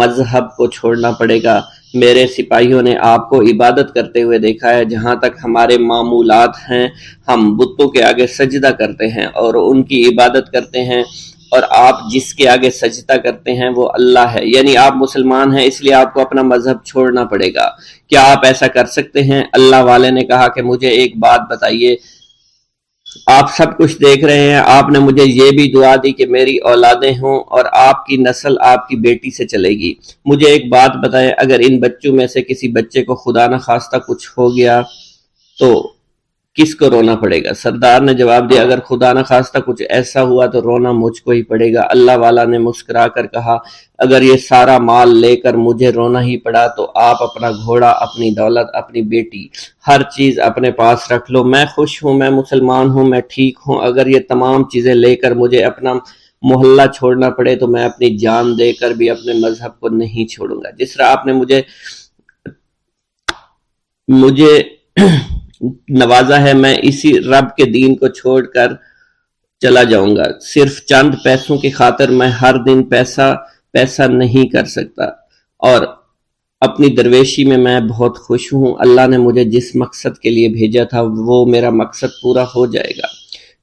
مذہب کو چھوڑنا پڑے گا۔ میرے سپاہیوں نے آپ کو عبادت کرتے ہوئے دیکھا ہے، جہاں تک ہمارے معمولات ہیں ہم بتوں کے آگے سجدہ کرتے ہیں اور ان کی عبادت کرتے ہیں، اور آپ جس کے آگے سجدہ کرتے ہیں وہ اللہ ہے، یعنی آپ مسلمان ہیں، اس لیے آپ کو اپنا مذہب چھوڑنا پڑے گا۔ کیا آپ ایسا کر سکتے ہیں؟ اللہ والے نے کہا کہ مجھے ایک بات بتائیے، آپ سب کچھ دیکھ رہے ہیں، آپ نے مجھے یہ بھی دعا دی کہ میری اولادیں ہوں اور آپ کی نسل آپ کی بیٹی سے چلے گی۔ مجھے ایک بات بتائیں، اگر ان بچوں میں سے کسی بچے کو خدا نہ خواستہ کچھ ہو گیا تو کس کو رونا پڑے گا؟ سردار نے جواب دیا اگر خدا نہ خواستہ کچھ ایسا ہوا تو رونا مجھ کو ہی پڑے گا۔ اللہ والا نے مسکرا کر کہا اگر یہ سارا مال لے کر مجھے رونا ہی پڑا تو آپ اپنا گھوڑا، اپنی دولت، اپنی بیٹی، ہر چیز اپنے پاس رکھ لو۔ میں خوش ہوں، میں مسلمان ہوں، میں ٹھیک ہوں۔ اگر یہ تمام چیزیں لے کر مجھے اپنا محلہ چھوڑنا پڑے تو میں اپنی جان دے کر بھی اپنے مذہب کو نہیں چھوڑوں گا۔ جس طرح آپ نے مجھے نوازا ہے، میں اسی رب کے دین کو چھوڑ کر چلا جاؤں گا۔ صرف چند پیسوں کی خاطر میں ہر دن پیسہ نہیں کر سکتا، اور اپنی درویشی میں بہت خوش ہوں۔ اللہ نے مجھے جس مقصد کے لیے بھیجا تھا وہ میرا مقصد پورا ہو جائے گا۔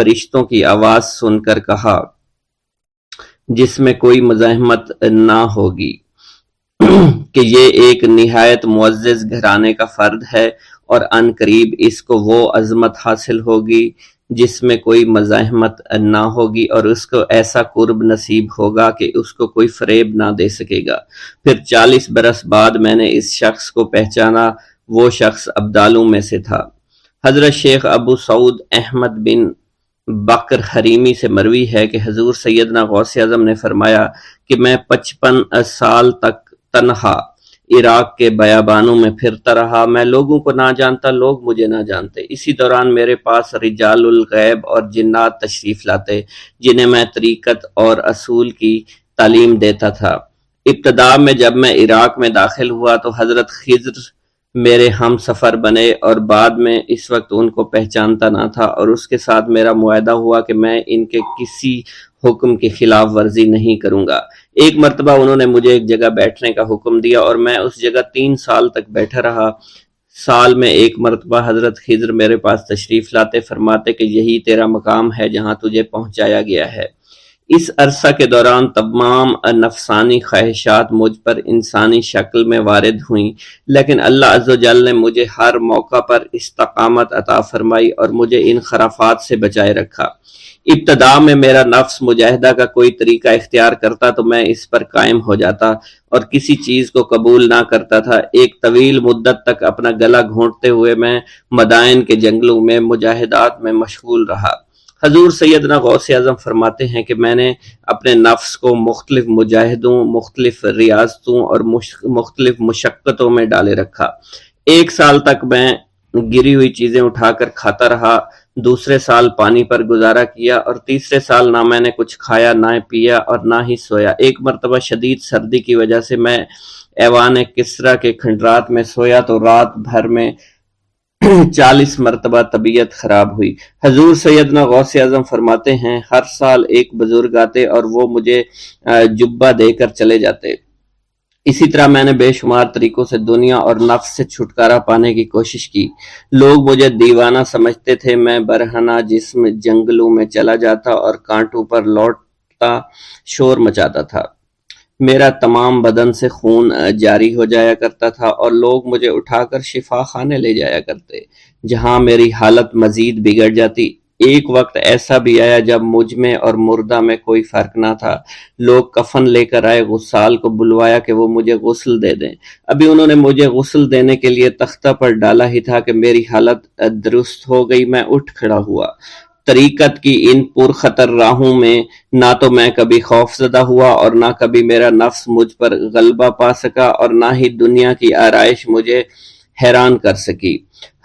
فرشتوں کی آواز سن کر کہا جس میں کوئی مزاحمت نہ ہوگی کہ یہ ایک نہایت معزز گھرانے کا فرد ہے اور ان قریب اس کو وہ عظمت حاصل ہوگی جس میں کوئی مزاحمت نہ ہوگی اور اس کو ایسا قرب نصیب ہوگا کہ اس کو کوئی فریب نہ دے سکے گا۔ پھر 40 برس بعد میں نے اس شخص کو پہچانا، وہ شخص ابدالوں میں سے تھا۔ حضرت شیخ ابو سعود احمد بن بکر حریمی سے مروی ہے کہ حضور سیدنا غوث اعظم نے فرمایا کہ میں 55 سال تک تنہا عراق کے بیابانوں میں پھرتا رہا، میں لوگوں کو نہ جانتا، لوگ مجھے نہ جانتے۔ اسی دوران میرے پاس رجال الغیب اور جنات تشریف لاتے جنہیں میں طریقت اور اصول کی تعلیم دیتا تھا۔ ابتدا میں جب میں عراق میں داخل ہوا تو حضرت خضر میرے ہم سفر بنے اور بعد میں اس وقت ان کو پہچانتا نہ تھا اور اس کے ساتھ میرا معاہدہ ہوا کہ میں ان کے کسی حکم کی خلاف ورزی نہیں کروں گا۔ ایک مرتبہ انہوں نے مجھے ایک جگہ بیٹھنے کا حکم دیا اور میں اس جگہ 3 سال تک بیٹھا رہا۔ سال میں ایک مرتبہ حضرت خضر میرے پاس تشریف لاتے، فرماتے کہ یہی تیرا مقام ہے جہاں تجھے پہنچایا گیا ہے۔ اس عرصہ کے دوران تمام نفسانی خواہشات مجھ پر انسانی شکل میں وارد ہوئیں، لیکن اللہ عز و جل نے مجھے ہر موقع پر استقامت عطا فرمائی اور مجھے ان خرافات سے بچائے رکھا۔ ابتدا میں میرا نفس مجاہدہ کا کوئی طریقہ اختیار کرتا تو میں اس پر قائم ہو جاتا اور کسی چیز کو قبول نہ کرتا تھا۔ ایک طویل مدت تک اپنا گلا گھونٹتے ہوئے میں مدائن کے جنگلوں میں مجاہدات میں مشغول رہا۔ حضور سیدنا غوث اعظم فرماتے ہیں کہ میں نے اپنے نفس کو مختلف مجاہدوں، مختلف ریاضتوں اور مختلف مشقتوں میں ڈالے رکھا۔ 1 سال تک میں گری ہوئی چیزیں اٹھا کر کھاتا رہا، دوسرے سال پانی پر گزارا کیا اور تیسرے سال نہ میں نے کچھ کھایا، نہ پیا اور نہ ہی سویا۔ ایک مرتبہ شدید سردی کی وجہ سے میں ایوان کسرا کے کھنڈرات میں سویا تو رات بھر میں 40 مرتبہ طبیعت خراب ہوئی۔ حضور سیدنا غوث اعظم فرماتے ہیں ہر سال ایک بزرگ آتے اور وہ مجھے جبہ دے کر چلے جاتے۔ اسی طرح میں نے بے شمار طریقوں سے دنیا اور نفس سے چھٹکارا پانے کی کوشش کی۔ لوگ مجھے دیوانہ سمجھتے تھے۔ میں برہنہ جسم جنگلوں میں چلا جاتا اور کانٹوں پر لوٹتا شور مچاتا تھا۔ میرا تمام بدن سے خون جاری ہو جایا کرتا تھا اور لوگ مجھے اٹھا کر شفا خانے لے جایا کرتے جہاں میری حالت مزید بگڑ جاتی۔ ایک وقت ایسا بھی آیا جب مجھ میں اور مردہ میں کوئی فرق نہ تھا۔ لوگ کفن لے کر آئے، غسال کو بلوایا کہ وہ مجھے غسل دے دیں۔ ابھی انہوں نے مجھے غسل دینے کے لیے تختہ پر ڈالا ہی تھا کہ میری حالت درست ہو گئی۔ میں اٹھ کھڑا ہوا۔ طریقت کی ان پرخطر راہوں میں نہ تو میں کبھی خوف زدہ ہوا اور نہ کبھی میرا نفس مجھ پر غلبہ پا سکا اور نہ ہی دنیا کی آرائش مجھے حیران کر سکی۔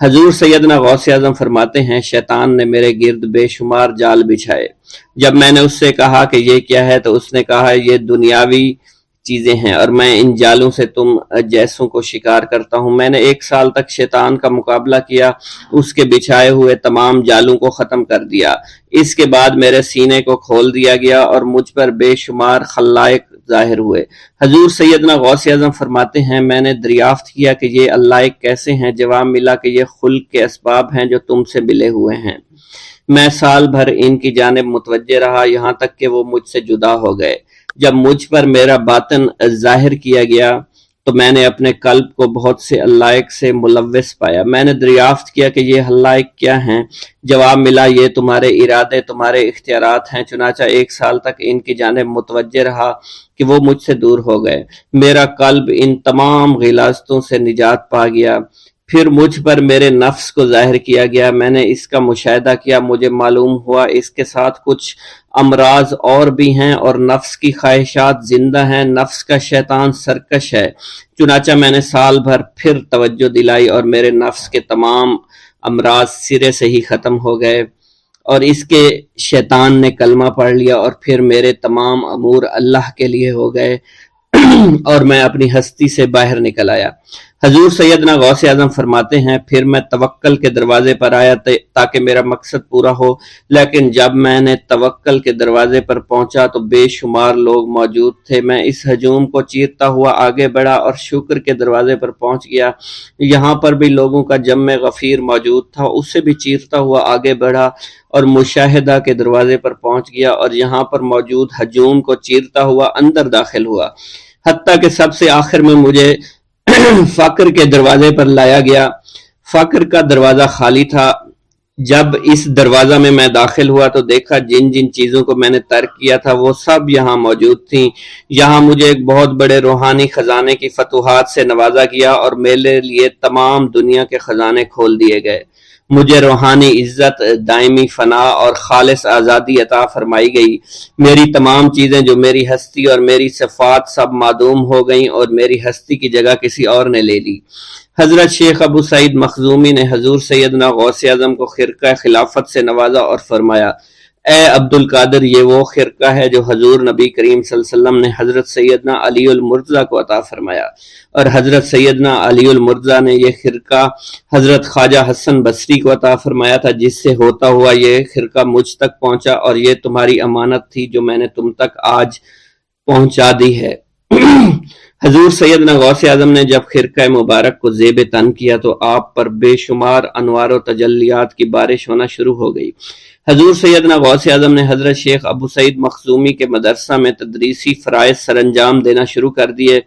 حضور سیدنا غوث اعظم فرماتے ہیں شیطان نے میرے گرد بے شمار جال بچھائے۔ جب میں نے اس سے کہا کہ یہ کیا ہے تو اس نے کہا یہ دنیاوی چیزیں ہیں اور میں ان جالوں سے تم جیسوں کو شکار کرتا ہوں۔ میں نے 1 سال تک شیطان کا مقابلہ کیا، اس کے بچھائے ہوئے تمام جالوں کو ختم کر دیا۔ اس کے بعد میرے سینے کو کھول دیا گیا اور مجھ پر بے شمار خلائق ظاہر ہوئے۔ حضور سیدنا غوث اعظم فرماتے ہیں میں نے دریافت کیا کہ یہ علائق کیسے ہیں؟ جواب ملا کہ یہ خلق کے اسباب ہیں جو تم سے ملے ہوئے ہیں۔ میں سال بھر ان کی جانب متوجہ رہا یہاں تک کہ وہ مجھ سے جدا ہو گئے۔ جب مجھ پر میرا باطن ظاہر کیا گیا تو میں نے اپنے قلب کو بہت سے علائق سے ملوث پایا۔ میں نے دریافت کیا کہ یہ علائق کیا ہیں؟ جواب ملا یہ تمہارے ارادے، تمہارے اختیارات ہیں۔ چنانچہ 1 سال تک ان کی جانب متوجہ رہا کہ وہ مجھ سے دور ہو گئے۔ میرا قلب ان تمام غلاظتوں سے نجات پا گیا۔ پھر مجھ پر میرے نفس کو ظاہر کیا گیا۔ میں نے اس کا مشاہدہ کیا، مجھے معلوم ہوا اس کے ساتھ کچھ امراض اور بھی ہیں اور نفس کی خواہشات زندہ ہیں۔ نفس کا شیطان سرکش ہے۔ چنانچہ میں نے سال بھر پھر توجہ دلائی اور میرے نفس کے تمام امراض سرے سے ہی ختم ہو گئے اور اس کے شیطان نے کلمہ پڑھ لیا اور پھر میرے تمام امور اللہ کے لیے ہو گئے اور میں اپنی ہستی سے باہر نکل آیا۔ حضور سیدنا غوث اعظم فرماتے ہیں پھر میں توکل کے دروازے پر آیا تاکہ میرا مقصد پورا ہو، لیکن جب میں نے توکل کے دروازے پر پہنچا تو بے شمار لوگ موجود تھے۔ میں اس ہجوم کو چیرتا ہوا آگے بڑھا اور شکر کے دروازے پر پہنچ گیا، یہاں پر بھی لوگوں کا جمع غفیر موجود تھا، اسے بھی چیرتا ہوا آگے بڑھا اور مشاہدہ کے دروازے پر پہنچ گیا اور یہاں پر موجود ہجوم کو چیرتا ہوا اندر داخل ہوا، حتیٰ کہ سب سے آخر میں مجھے فقر کے دروازے پر لایا گیا۔ فقر کا دروازہ خالی تھا۔ جب اس دروازہ میں داخل ہوا تو دیکھا جن جن چیزوں کو میں نے ترک کیا تھا وہ سب یہاں موجود تھیں۔ یہاں مجھے ایک بہت بڑے روحانی خزانے کی فتوحات سے نوازا گیا اور میرے لیے تمام دنیا کے خزانے کھول دیے گئے۔ مجھے روحانی عزت، دائمی فنا اور خالص آزادی عطا فرمائی گئی۔ میری تمام چیزیں جو میری ہستی اور میری صفات سب معدوم ہو گئیں اور میری ہستی کی جگہ کسی اور نے لے لی۔ حضرت شیخ ابو سعید مخزومی نے حضور سیدنا غوث اعظم کو خرقہ خلافت سے نوازا اور فرمایا، اے عبد القادر، یہ وہ خرقہ ہے جو حضور نبی کریم صلی اللہ علیہ وسلم نے حضرت سیدنا علی المرتضیٰ کو عطا فرمایا، اور حضرت سیدنا علی المرتضیٰ نے یہ خرقہ حضرت خواجہ حسن بصری کو عطا فرمایا تھا، جس سے ہوتا ہوا یہ خرقہ مجھ تک پہنچا، اور یہ تمہاری امانت تھی جو میں نے تم تک آج پہنچا دی ہے۔ حضور سیدنا غوث اعظم نے جب خرقہ مبارک کو زیب تن کیا تو آپ پر بے شمار انوار و تجلیات کی بارش ہونا شروع ہو گئی۔ حضور سیدنا غوث اعظم نے حضرت شیخ ابو سعید مخزومی کے مدرسہ میں تدریسی فرائض سر انجام دینا شروع کر دیے۔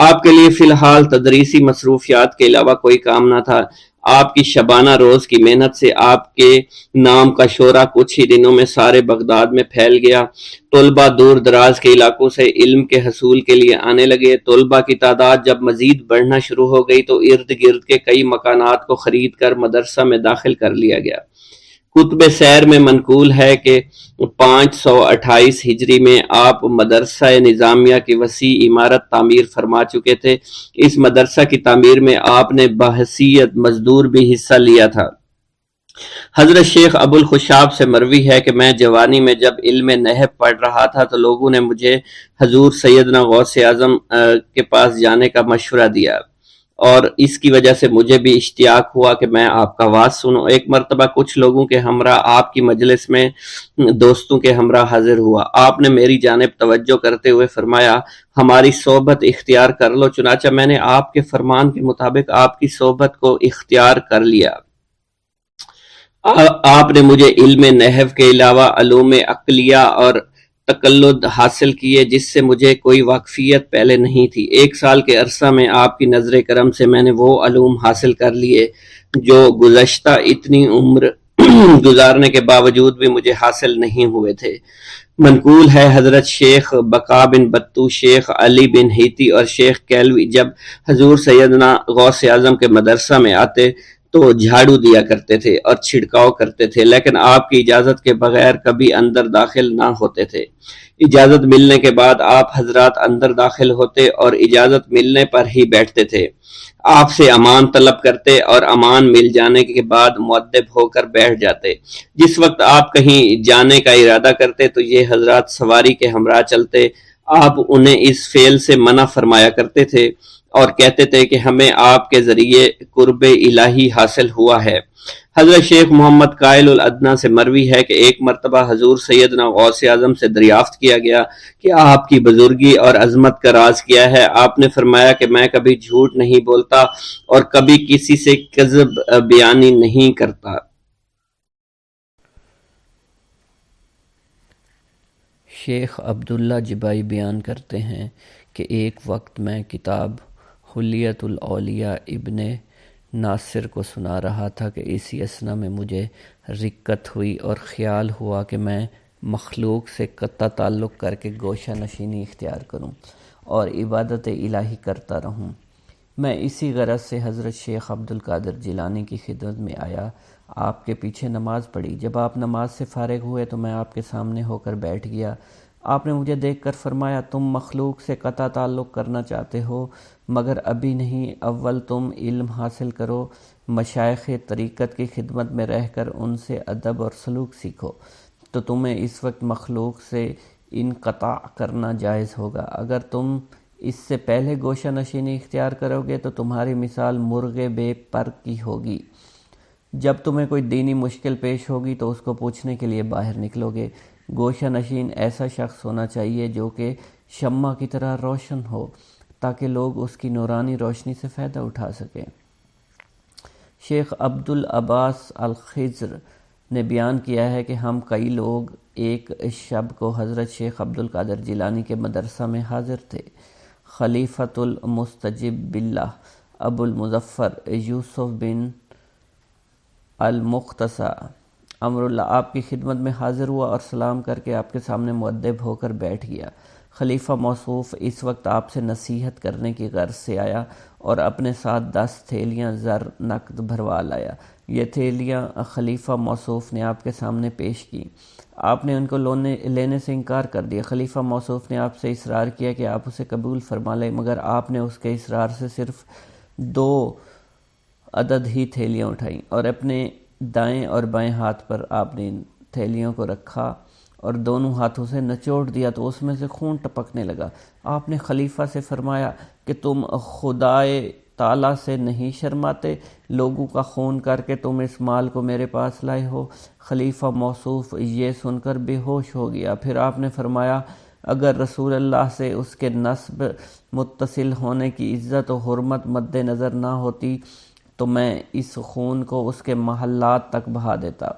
آپ کے لیے فی الحال تدریسی مصروفیات کے علاوہ کوئی کام نہ تھا۔ آپ کی شبانہ روز کی محنت سے آپ کے نام کا شعرہ کچھ ہی دنوں میں سارے بغداد میں پھیل گیا۔ طلبہ دور دراز کے علاقوں سے علم کے حصول کے لیے آنے لگے۔ طلبہ کی تعداد جب مزید بڑھنا شروع ہو گئی تو ارد گرد کے کئی مکانات کو خرید کر مدرسہ میں داخل کر لیا گیا۔ کتب سیر میں منقول ہے کہ 528 ہجری میں آپ مدرسہ نظامیہ کی وسیع عمارت تعمیر فرما چکے تھے۔ اس مدرسہ کی تعمیر میں آپ نے بحیثیت مزدور بھی حصہ لیا تھا۔ حضرت شیخ ابو الخشاب سے مروی ہے کہ میں جوانی میں جب علم نحو پڑھ رہا تھا تو لوگوں نے مجھے حضور سیدنا غوث اعظم کے پاس جانے کا مشورہ دیا، اور اس کی وجہ سے مجھے بھی اشتیاق ہوا کہ میں آپ کا واعظ سنوں۔ ایک مرتبہ کچھ لوگوں کے ہمراہ آپ کی مجلس میں دوستوں کے ہمراہ حاضر ہوا۔ آپ نے میری جانب توجہ کرتے ہوئے فرمایا، ہماری صحبت اختیار کر لو۔ چنانچہ میں نے آپ کے فرمان کے مطابق آپ کی صحبت کو اختیار کر لیا۔ آپ نے مجھے علم نحو کے علاوہ علوم عقلیہ اور تقلد حاصل کیے جس سے مجھے کوئی واقفیت پہلے نہیں تھی۔ 1 سال کے عرصہ میں آپ کی نظر کرم سے میں نے وہ علوم حاصل کر لیے جو گزشتہ اتنی عمر گزارنے کے باوجود بھی مجھے حاصل نہیں ہوئے تھے۔ منقول ہے حضرت شیخ بقا بن بطو، شیخ علی بن ہیتی اور شیخ کیلوی جب حضور سیدنا غوث اعظم کے مدرسہ میں آتے تو جھاڑو دیا کرتے تھے اور چھڑکاؤ کرتے تھے، لیکن آپ کی اجازت کے بغیر کبھی اندر داخل نہ ہوتے تھے۔ اجازت ملنے کے بعد آپ حضرات اندر داخل ہوتے اور اجازت ملنے پر ہی بیٹھتے تھے۔ آپ سے امان طلب کرتے اور امان مل جانے کے بعد مؤدب ہو کر بیٹھ جاتے۔ جس وقت آپ کہیں جانے کا ارادہ کرتے تو یہ حضرات سواری کے ہمراہ چلتے۔ آپ انہیں اس فعل سے منع فرمایا کرتے تھے اور کہتے تھے کہ ہمیں آپ کے ذریعے قرب الہی حاصل ہوا ہے۔ حضرت شیخ محمد قائل الادنیٰ سے مروی ہے کہ ایک مرتبہ حضور سیدنا غوث اعظم سے دریافت کیا گیا کہ آپ کی بزرگی اور عظمت کا راز کیا ہے۔ آپ نے فرمایا کہ میں کبھی جھوٹ نہیں بولتا اور کبھی کسی سے کذب بیانی نہیں کرتا۔ شیخ عبداللہ جبائی بیان کرتے ہیں کہ ایک وقت میں کتاب حلیت الاولیاء ابن ناصر کو سنا رہا تھا کہ اسی اثنا میں مجھے رکت ہوئی اور خیال ہوا کہ میں مخلوق سے قطع تعلق کر کے گوشہ نشینی اختیار کروں اور عبادت الہی کرتا رہوں۔ میں اسی غرض سے حضرت شیخ عبد القادر جیلانی کی خدمت میں آیا، آپ کے پیچھے نماز پڑھی۔ جب آپ نماز سے فارغ ہوئے تو میں آپ کے سامنے ہو کر بیٹھ گیا۔ آپ نے مجھے دیکھ کر فرمایا، تم مخلوق سے قطع تعلق کرنا چاہتے ہو مگر ابھی نہیں، اول تم علم حاصل کرو، مشائخ طریقت کی خدمت میں رہ کر ان سے ادب اور سلوک سیکھو تو تمہیں اس وقت مخلوق سے انقطاع کرنا جائز ہوگا۔ اگر تم اس سے پہلے گوشہ نشینی اختیار کرو گے تو تمہاری مثال مرغے بے پر کی ہوگی۔ جب تمہیں کوئی دینی مشکل پیش ہوگی تو اس کو پوچھنے کے لیے باہر نکلو گے۔ گوشہ نشین ایسا شخص ہونا چاہیے جو کہ شمع کی طرح روشن ہو تاکہ لوگ اس کی نورانی روشنی سے فائدہ اٹھا سکیں۔ شیخ عبدالعباس الخضر نے بیان کیا ہے کہ ہم کئی لوگ ایک شب کو حضرت شیخ عبدالقادر جیلانی کے مدرسہ میں حاضر تھے۔ خلیفۃ المستجب باللہ ابو المظفر یوسف بن المختصہ امر اللہ آپ کی خدمت میں حاضر ہوا اور سلام کر کے آپ کے سامنے مؤدب ہو کر بیٹھ گیا۔ خلیفہ موصوف اس وقت آپ سے نصیحت کرنے کی غرض سے آیا اور اپنے ساتھ 10 تھیلیاں زر نقد بھروا لایا۔ یہ تھیلیاں خلیفہ موصوف نے آپ کے سامنے پیش کی۔ آپ نے ان کو لینے سے انکار کر دیا۔ خلیفہ موصوف نے آپ سے اصرار کیا کہ آپ اسے قبول فرما لیں، مگر آپ نے اس کے اصرار سے صرف 2 عدد ہی تھیلیاں اٹھائیں اور اپنے دائیں اور بائیں ہاتھ پر آپ نے ان تھیلیوں کو رکھا اور دونوں ہاتھوں سے نچوڑ دیا تو اس میں سے خون ٹپکنے لگا۔ آپ نے خلیفہ سے فرمایا کہ تم خدائے تعالیٰ سے نہیں شرماتے؟ لوگوں کا خون کر کے تم اس مال کو میرے پاس لائے ہو۔ خلیفہ موصوف یہ سن کر بے ہوش ہو گیا۔ پھر آپ نے فرمایا اگر رسول اللہ سے اس کے نسب متصل ہونے کی عزت و حرمت مد نظر نہ ہوتی تو میں اس خون کو اس کے محلات تک بہا دیتا۔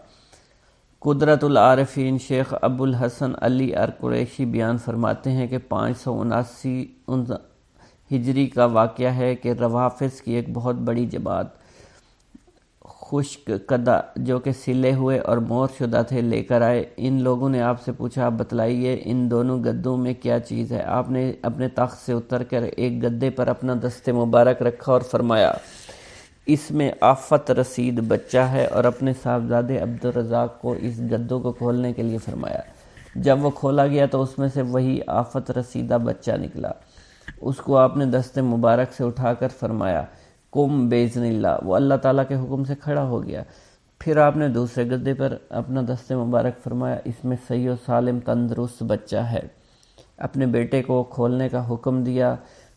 قدرت العارفین شیخ ابو الحسن علی ارقریشی بیان فرماتے ہیں کہ 579 ہجری کا واقعہ ہے کہ روافظ کی ایک بہت بڑی جماعت خشک کدہ جو کہ سلے ہوئے اور مور شدہ تھے لے کر آئے۔ ان لوگوں نے آپ سے پوچھا آپ بتلائیے ان دونوں گدوں میں کیا چیز ہے؟ آپ نے اپنے تخت سے اتر کر ایک گدے پر اپنا دست مبارک رکھا اور فرمایا اس میں آفت رسید بچہ ہے، اور اپنے صاحبزادے عبدالرزاق کو اس گدوں کو کھولنے کے لیے فرمایا۔ جب وہ کھولا گیا تو اس میں سے وہی آفت رسیدہ بچہ نکلا۔ اس کو آپ نے دست مبارک سے اٹھا کر فرمایا قم باذن اللہ، وہ اللہ تعالیٰ کے حکم سے کھڑا ہو گیا۔ پھر آپ نے دوسرے گدے پر اپنا دست مبارک فرمایا اس میں صحیح و سالم تندرست بچہ ہے۔ اپنے بیٹے کو کھولنے کا حکم دیا،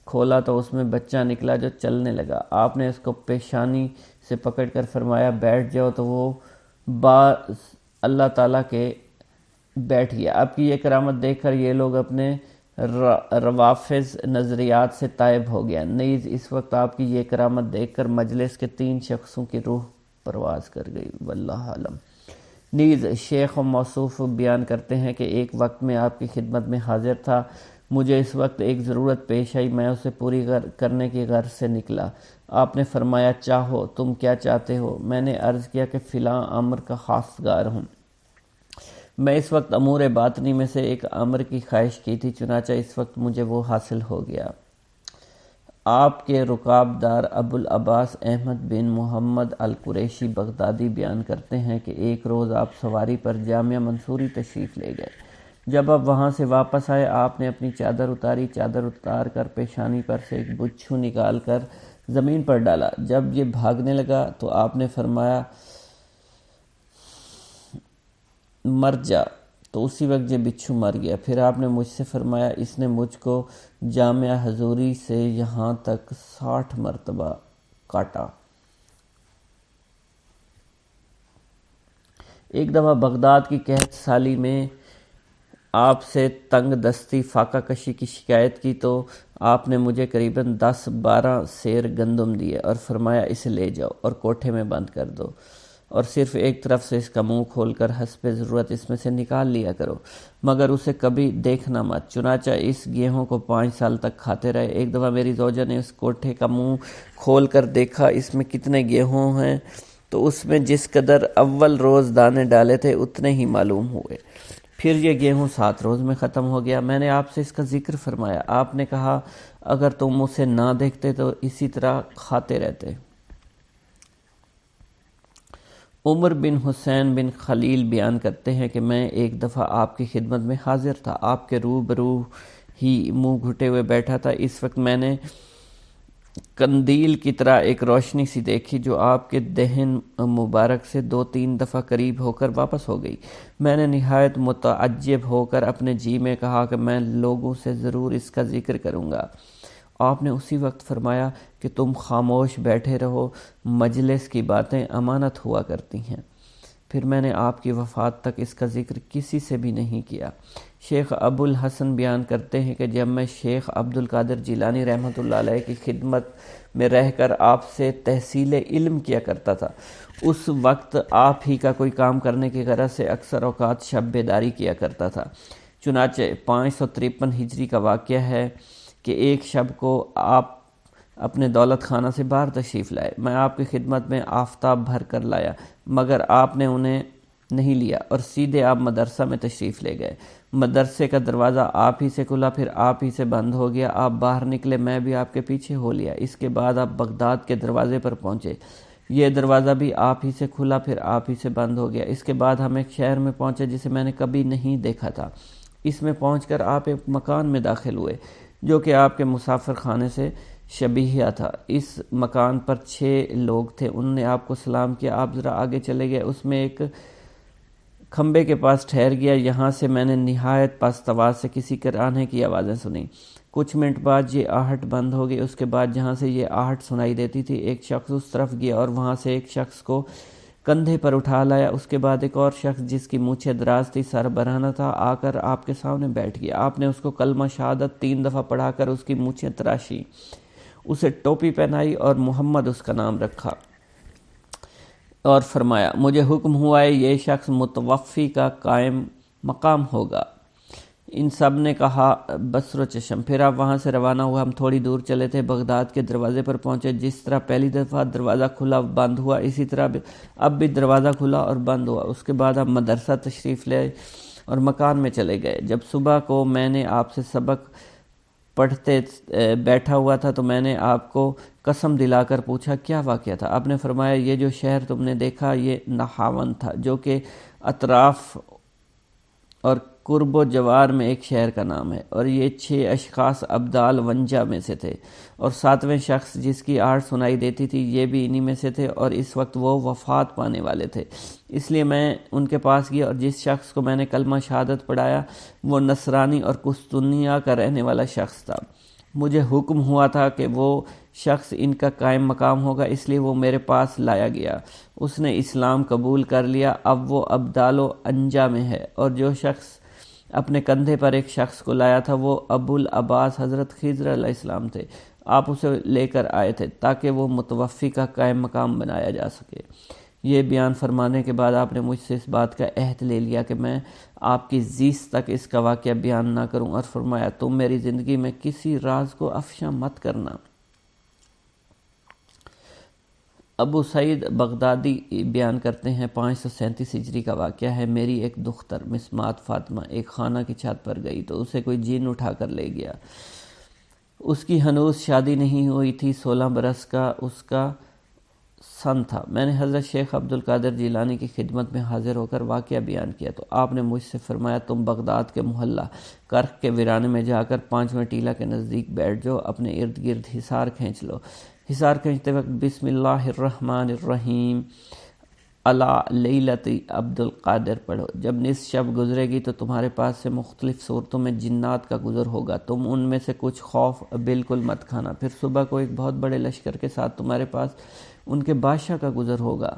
کھولا تو اس میں بچہ نکلا جو چلنے لگا۔ آپ نے اس کو پیشانی سے پکڑ کر فرمایا بیٹھ جاؤ تو وہ اللہ تعالیٰ کے بیٹھ گیا۔ آپ کی یہ کرامت دیکھ کر یہ لوگ اپنے روافظ نظریات سے تائب ہو گیا۔ نیز اس وقت آپ کی یہ کرامت دیکھ کر مجلس کے 3 شخصوں کی روح پرواز کر گئی، واللہ عالم۔ نیز شیخ موصوف بیان کرتے ہیں کہ ایک وقت میں آپ کی خدمت میں حاضر تھا، مجھے اس وقت ایک ضرورت پیش آئی، میں اسے پوری کرنے کی غرض سے نکلا۔ آپ نے فرمایا چاہو، تم کیا چاہتے ہو؟ میں نے عرض کیا کہ فلاں امر کا خواستگار ہوں۔ میں اس وقت امور باطنی میں سے ایک امر کی خواہش کی تھی، چنانچہ اس وقت مجھے وہ حاصل ہو گیا۔ آپ کے رکابدار ابو العباس احمد بن محمد القریشی بغدادی بیان کرتے ہیں کہ ایک روز آپ سواری پر جامعہ منصوری تشریف لے گئے۔ جب آپ وہاں سے واپس آئے آپ نے اپنی چادر اتاری، چادر اتار کر پیشانی پر سے ایک بچھو نکال کر زمین پر ڈالا۔ جب یہ بھاگنے لگا تو آپ نے فرمایا مر جا، تو اسی وقت یہ بچھو مر گیا۔ پھر آپ نے مجھ سے فرمایا اس نے مجھ کو جامعہ حضوری سے یہاں تک 60 مرتبہ کاٹا۔ ایک دفعہ بغداد کی قحط سالی میں آپ سے تنگ دستی فاقہ کشی کی شکایت کی تو آپ نے مجھے قریباً 10-12 سیر گندم دیے اور فرمایا اسے لے جاؤ اور کوٹھے میں بند کر دو، اور صرف ایک طرف سے اس کا منہ کھول کر حسب ضرورت اس میں سے نکال لیا کرو، مگر اسے کبھی دیکھنا مت۔ چنانچہ اس گیہوں کو 5 سال تک کھاتے رہے۔ ایک دفعہ میری زوجہ نے اس کوٹھے کا منہ کھول کر دیکھا اس میں کتنے گیہوں ہیں، تو اس میں جس قدر اول روز دانے ڈالے تھے اتنے ہی معلوم ہوئے۔ پھر یہ گیہوں 7 روز میں ختم ہو گیا۔ میں نے آپ سے اس کا ذکر فرمایا، آپ نے کہا اگر تم اسے نہ دیکھتے تو اسی طرح کھاتے رہتے۔ عمر بن حسین بن خلیل بیان کرتے ہیں کہ میں ایک دفعہ آپ کی خدمت میں حاضر تھا، آپ کے روبرو ہی منہ گھٹے ہوئے بیٹھا تھا۔ اس وقت میں نے قندیل کی طرح ایک روشنی سی دیکھی جو آپ کے دہن مبارک سے 2-3 دفعہ قریب ہو کر واپس ہو گئی۔ میں نے نہایت متعجب ہو کر اپنے جی میں کہا کہ میں لوگوں سے ضرور اس کا ذکر کروں گا۔ آپ نے اسی وقت فرمایا کہ تم خاموش بیٹھے رہو، مجلس کی باتیں امانت ہوا کرتی ہیں۔ پھر میں نے آپ کی وفات تک اس کا ذکر کسی سے بھی نہیں کیا۔ شیخ ابو الحسن بیان کرتے ہیں کہ جب میں شیخ عبد القادر جیلانی رحمۃ اللہ علیہ کی خدمت میں رہ کر آپ سے تحصیل علم کیا کرتا تھا، اس وقت آپ ہی کا کوئی کام کرنے کی غرض سے اکثر اوقات شب بیداری کیا کرتا تھا۔ چنانچہ 553 ہجری کا واقعہ ہے کہ ایک شب کو آپ اپنے دولت خانہ سے باہر تشریف لائے۔ میں آپ کی خدمت میں آفتاب بھر کر لایا، مگر آپ نے انہیں نہیں لیا اور سیدھے آپ مدرسہ میں تشریف لے گئے۔ مدرسے کا دروازہ آپ ہی سے کھلا، پھر آپ ہی سے بند ہو گیا۔ آپ باہر نکلے، میں بھی آپ کے پیچھے ہو لیا۔ اس کے بعد آپ بغداد کے دروازے پر پہنچے، یہ دروازہ بھی آپ ہی سے کھلا، پھر آپ ہی سے بند ہو گیا۔ اس کے بعد ہم ایک شہر میں پہنچے جسے میں نے کبھی نہیں دیکھا تھا۔ اس میں پہنچ کر آپ ایک مکان میں داخل ہوئے جو کہ آپ کے مسافر خانے سے شبیہ تھا۔ اس مکان پر 6 لوگ تھے۔ انہوں نے آپ کو سلام کیا، آپ ذرا آگے چلے گئے۔ اس میں ایک کھمبے کے پاس ٹھہر گیا۔ یہاں سے میں نے نہایت پست آواز سے کسی کرانے کی آوازیں سنی۔ کچھ منٹ بعد یہ آہٹ بند ہو گئی۔ اس کے بعد جہاں سے یہ آہٹ سنائی دیتی تھی ایک شخص اس طرف گیا اور وہاں سے ایک شخص کو کندھے پر اٹھا لایا۔ اس کے بعد ایک اور شخص جس کی مونچھیں دراز تھی، سر برہنہ تھا، آ کر آپ کے سامنے بیٹھ گیا۔ آپ نے اس کو کلمہ شہادت 3 دفعہ پڑھا کر اس کی مونچھیں تراشی، اسے ٹوپی پہنائی اور محمد اس کا نام رکھا اور فرمایا مجھے حکم ہوا ہے یہ شخص متوفی کا قائم مقام ہوگا۔ ان سب نے کہا بصر و چشم۔ پھر آپ وہاں سے روانہ ہوا۔ ہم تھوڑی دور چلے تھے، بغداد کے دروازے پر پہنچے۔ جس طرح پہلی دفعہ دروازہ کھلا بند ہوا، اسی طرح اب بھی دروازہ کھلا اور بند ہوا۔ اس کے بعد آپ مدرسہ تشریف لے اور مکان میں چلے گئے۔ جب صبح کو میں نے آپ سے سبق پڑھتے بیٹھا ہوا تھا تو میں نے آپ کو قسم دلا کر پوچھا کیا واقعہ تھا؟ آپ نے فرمایا یہ جو شہر تم نے دیکھا یہ نہاون تھا، جو کہ اطراف اور قرب و جوار میں ایک شہر کا نام ہے، اور یہ 6 اشخاص ابدال ونجا میں سے تھے، اور 7ویں شخص جس کی آہٹ سنائی دیتی تھی یہ بھی انہی میں سے تھے، اور اس وقت وہ وفات پانے والے تھے۔ اس لیے میں ان کے پاس گیا، اور جس شخص کو میں نے کلمہ شہادت پڑھایا وہ نصرانی اور قسطنطنیہ کا رہنے والا شخص تھا۔ مجھے حکم ہوا تھا کہ وہ شخص ان کا قائم مقام ہوگا، اس لیے وہ میرے پاس لایا گیا۔ اس نے اسلام قبول کر لیا، اب وہ ابدال و انجا میں ہے۔ اور جو شخص اپنے کندھے پر ایک شخص کو لایا تھا وہ ابو العباس حضرت خضر علیہ السلام تھے۔ آپ اسے لے کر آئے تھے تاکہ وہ متوفی کا قائم مقام بنایا جا سکے۔ یہ بیان فرمانے کے بعد آپ نے مجھ سے اس بات کا عہد لے لیا کہ میں آپ کی زیست تک اس کا واقعہ بیان نہ کروں، اور فرمایا تم میری زندگی میں کسی راز کو افشا مت کرنا۔ ابو سعید بغدادی بیان کرتے ہیں 537 ہجری کا واقعہ ہے، میری ایک دختر مسمات فاطمہ ایک خانہ کی چھت پر گئی تو اسے کوئی جن اٹھا کر لے گیا۔ اس کی ہنوز شادی نہیں ہوئی تھی، 16 برس کا اس کا سن تھا۔ میں نے حضرت شیخ عبد القادر جیلانی کی خدمت میں حاضر ہو کر واقعہ بیان کیا تو آپ نے مجھ سے فرمایا تم بغداد کے محلہ کرخ کے ویرانے میں جا کر 5ویں ٹیلہ کے نزدیک بیٹھ جاؤ، اپنے ارد گرد حصار کھینچ لو۔ حصار کھینچتے وقت بسم اللہ الرحمن الرحیم علی لیلۃ عبد القادر پڑھو۔ جب نصف شب گزرے گی تو تمہارے پاس سے مختلف صورتوں میں جنات کا گزر ہوگا، تم ان میں سے کچھ خوف بالکل مت کھانا۔ پھر صبح کو ایک بہت بڑے لشکر کے ساتھ تمہارے پاس ان کے بادشاہ کا گزر ہوگا،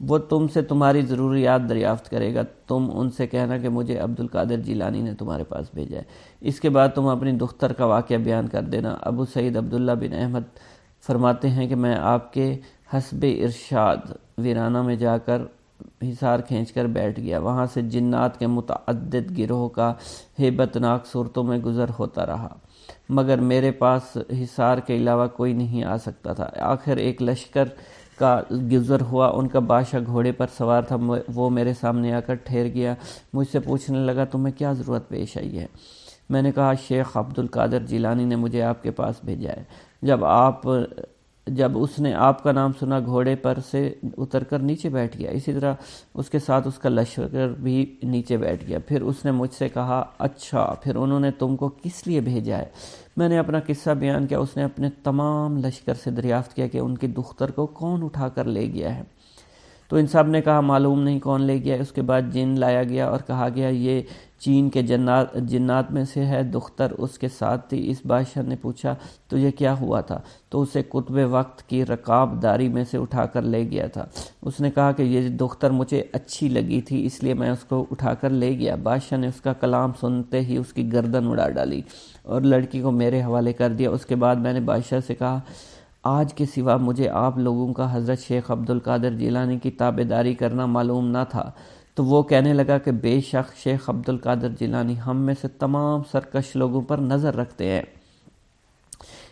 وہ تم سے تمہاری ضروریات دریافت کرے گا، تم ان سے کہنا کہ مجھے عبد القادر جیلانی نے تمہارے پاس بھیجا ہے۔ اس کے بعد تم اپنی دختر کا واقعہ بیان کر دینا۔ ابو سعید عبداللہ بن احمد فرماتے ہیں کہ میں آپ کے حسب ارشاد ویرانہ میں جا کر حصار کھینچ کر بیٹھ گیا، وہاں سے جنات کے متعدد گروہ کا ہیبت ناک صورتوں میں گزر ہوتا رہا، مگر میرے پاس حصار کے علاوہ کوئی نہیں آ سکتا تھا۔ آخر ایک لشکر کا گزر ہوا، ان کا بادشاہ گھوڑے پر سوار تھا، وہ میرے سامنے آ کر ٹھہر گیا، مجھ سے پوچھنے لگا تمہیں کیا ضرورت پیش آئی ہے؟ میں نے کہا شیخ عبد القادر جیلانی نے مجھے آپ کے پاس بھیجا ہے۔ جب اس نے آپ کا نام سنا گھوڑے پر سے اتر کر نیچے بیٹھ گیا، اسی طرح اس کے ساتھ اس کا لشکر بھی نیچے بیٹھ گیا۔ پھر اس نے مجھ سے کہا اچھا پھر انہوں نے تم کو کس لیے بھیجا ہے؟ میں نے اپنا قصہ بیان کیا۔ اس نے اپنے تمام لشکر سے دریافت کیا کہ ان کی دختر کو کون اٹھا کر لے گیا ہے۔ تو ان سب نے کہا معلوم نہیں کون لے گیا۔ اس کے بعد جن لایا گیا اور کہا گیا یہ چین کے جنات میں سے ہے، دختر اس کے ساتھ تھی۔ اس بادشاہ نے پوچھا تو یہ کیا ہوا تھا؟ تو اسے قطب وقت کی رکاب داری میں سے اٹھا کر لے گیا تھا۔ اس نے کہا کہ یہ دختر مجھے اچھی لگی تھی اس لیے میں اس کو اٹھا کر لے گیا۔ بادشاہ نے اس کا کلام سنتے ہی اس کی گردن اڑا ڈالی اور لڑکی کو میرے حوالے کر دیا۔ اس کے بعد میں نے بادشاہ سے کہا آج کے سوا مجھے آپ لوگوں کا حضرت شیخ عبد القادر جیلانی کی تابعداری کرنا معلوم نہ تھا۔ تو وہ کہنے لگا کہ بے شک شیخ عبد القادر جیلانی ہم میں سے تمام سرکش لوگوں پر نظر رکھتے ہیں،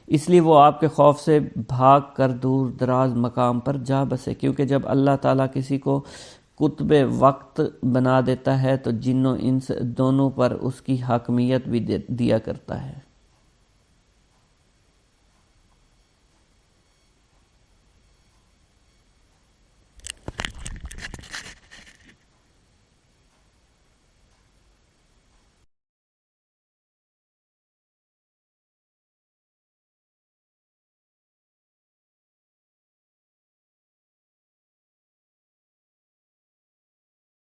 اس لیے وہ آپ کے خوف سے بھاگ کر دور دراز مقام پر جا بسے، کیونکہ جب اللہ تعالیٰ کسی کو قطب وقت بنا دیتا ہے تو جن و انس دونوں پر اس کی حاکمیت بھی دیا کرتا ہے۔